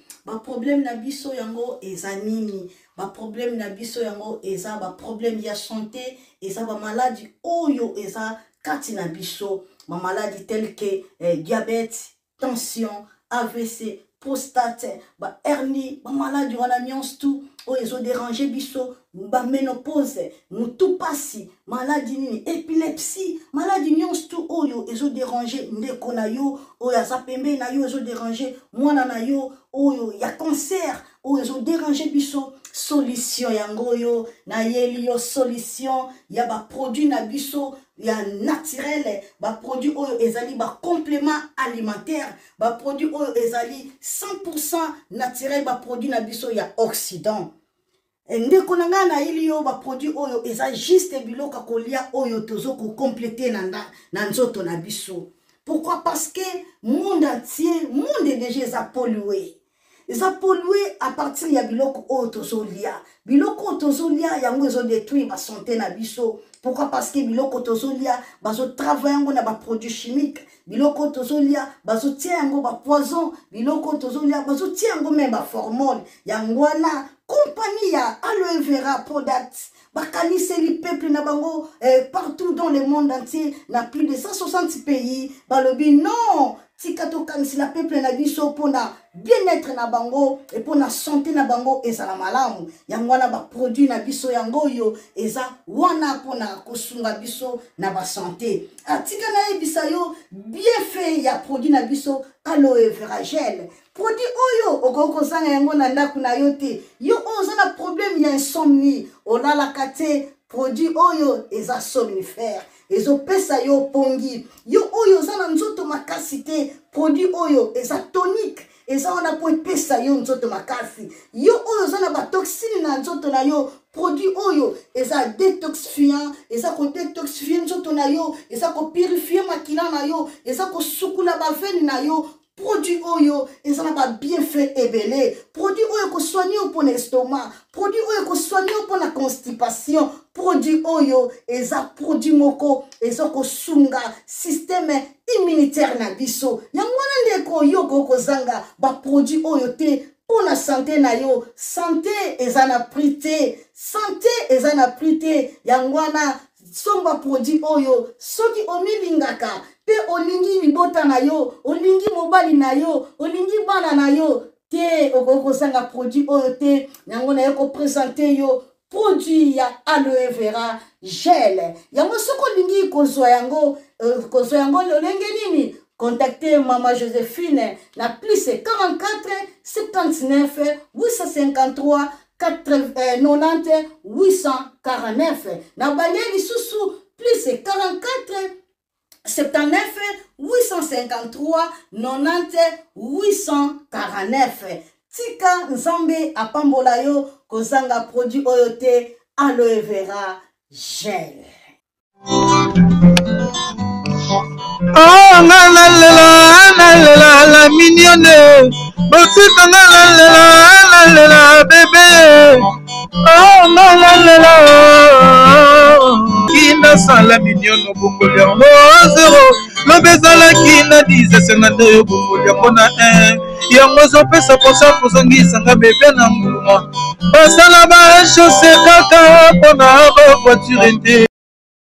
Speaker 9: yango ezanini ba problème na biso yango eza ba problème ya santé eza ba maladie oyo eza kati na biso ba maladie telles que diabète, tension, AVC, prostate, ba hernie, ba maladie wana nyonso tout oyo ezo déranger biso ba ménopause mutu pasi maladie nini épilepsie maladie nyonso tu oyo ezo déranger ndeko na yo oyo aza pembe na yo ezo déranger mwana na yo oyo ya cancer oyo ezo déranger biso solution yango oyo na yeli yo solution ya ba produit na biso ya naturel ba produit oyo ezali ba complément alimentaire ba produit oyo ezali 100% naturel ba produit na biso ya Occident ndeko na nga na ili yo ba produit oyo eza juste biloka kolia oyo tozo ko compléter na nzoto na biso. Pourquoi? Parce que monde entier monde déjà eza pollué. Eza pollué à partir ya biloko oyo tozolia. Biloko tozolia yango ezo détruire ba santé na biso. Pourquoi? Parce que biloko tozolia bazo travailler yango na ba produits chimiques. Biloko tozolia bazo tia yango ba poison. Biloko tozolia bazo tia yango même ba hormone. Yango wana compagnie ya aloe vera products bakaniseli peuple na bango partout dans le monde entier na plus de 160 pays balobi non tikato kanisila peuple na biso pona bien-être na bango et pona santé na bango ezala malamu yango wana ba produit na biso yango yo eza wana pona kosunga biso na ba santé atika na ebisa yo bien fait ya produit na biso aloe vera gel produit oyo okoko zanga yango na ndaku na yo te yo oza na problème ya insomnie olala kate produit oyo eza somnifère ezo pesa yo pongi yo oyo oza na nzoto makasi te produit oyo eza tonique eza wana po pesa yo nzoto makasi yo oyo oza na ba toxine na nzoto na yo produit oyo eza détoxifiant eza ko détoxifier nzoto na yo eza ko purifier makila na yo eza ko sukula ba veine na yo produit oyo ezana ba bienfait ebele produit oyo ko soigner pour l'estomac produit oyo ko soigner pour la constipation produit oyo eza produit moko eza ko sunga système immunitaire na biso yango wana ndeko yo ko zanga ba produit oyo te pour la santé na yo santé ezana prité santé ezana prité yango wana somba produit oyo soki omilingaka pe olingi libota na yo olingi mobali na yo olingi bana na yo te okoko sanga produit oyo te yango na yoko présenter yo produit ya aloe vera gel yango soko olingi kozwa yango lolenge nini contactez Maman Joséphine na plus 44 79 853 90 849 na balieli susu plus 44 79 853 90 849 tika nzambe apambola yo kozanga produit oyo te aloe vera gel.
Speaker 10: Oh la mignonne Bosika la bébé Oh la Kina sala mignonne Bukoli yango 0 Lobezala kina 10 52 yo Bukoli yango na 1 Yango zopesa posa kozongisa nga bébé na mbuluma Basala ba chaussée kaka pona ba voiture te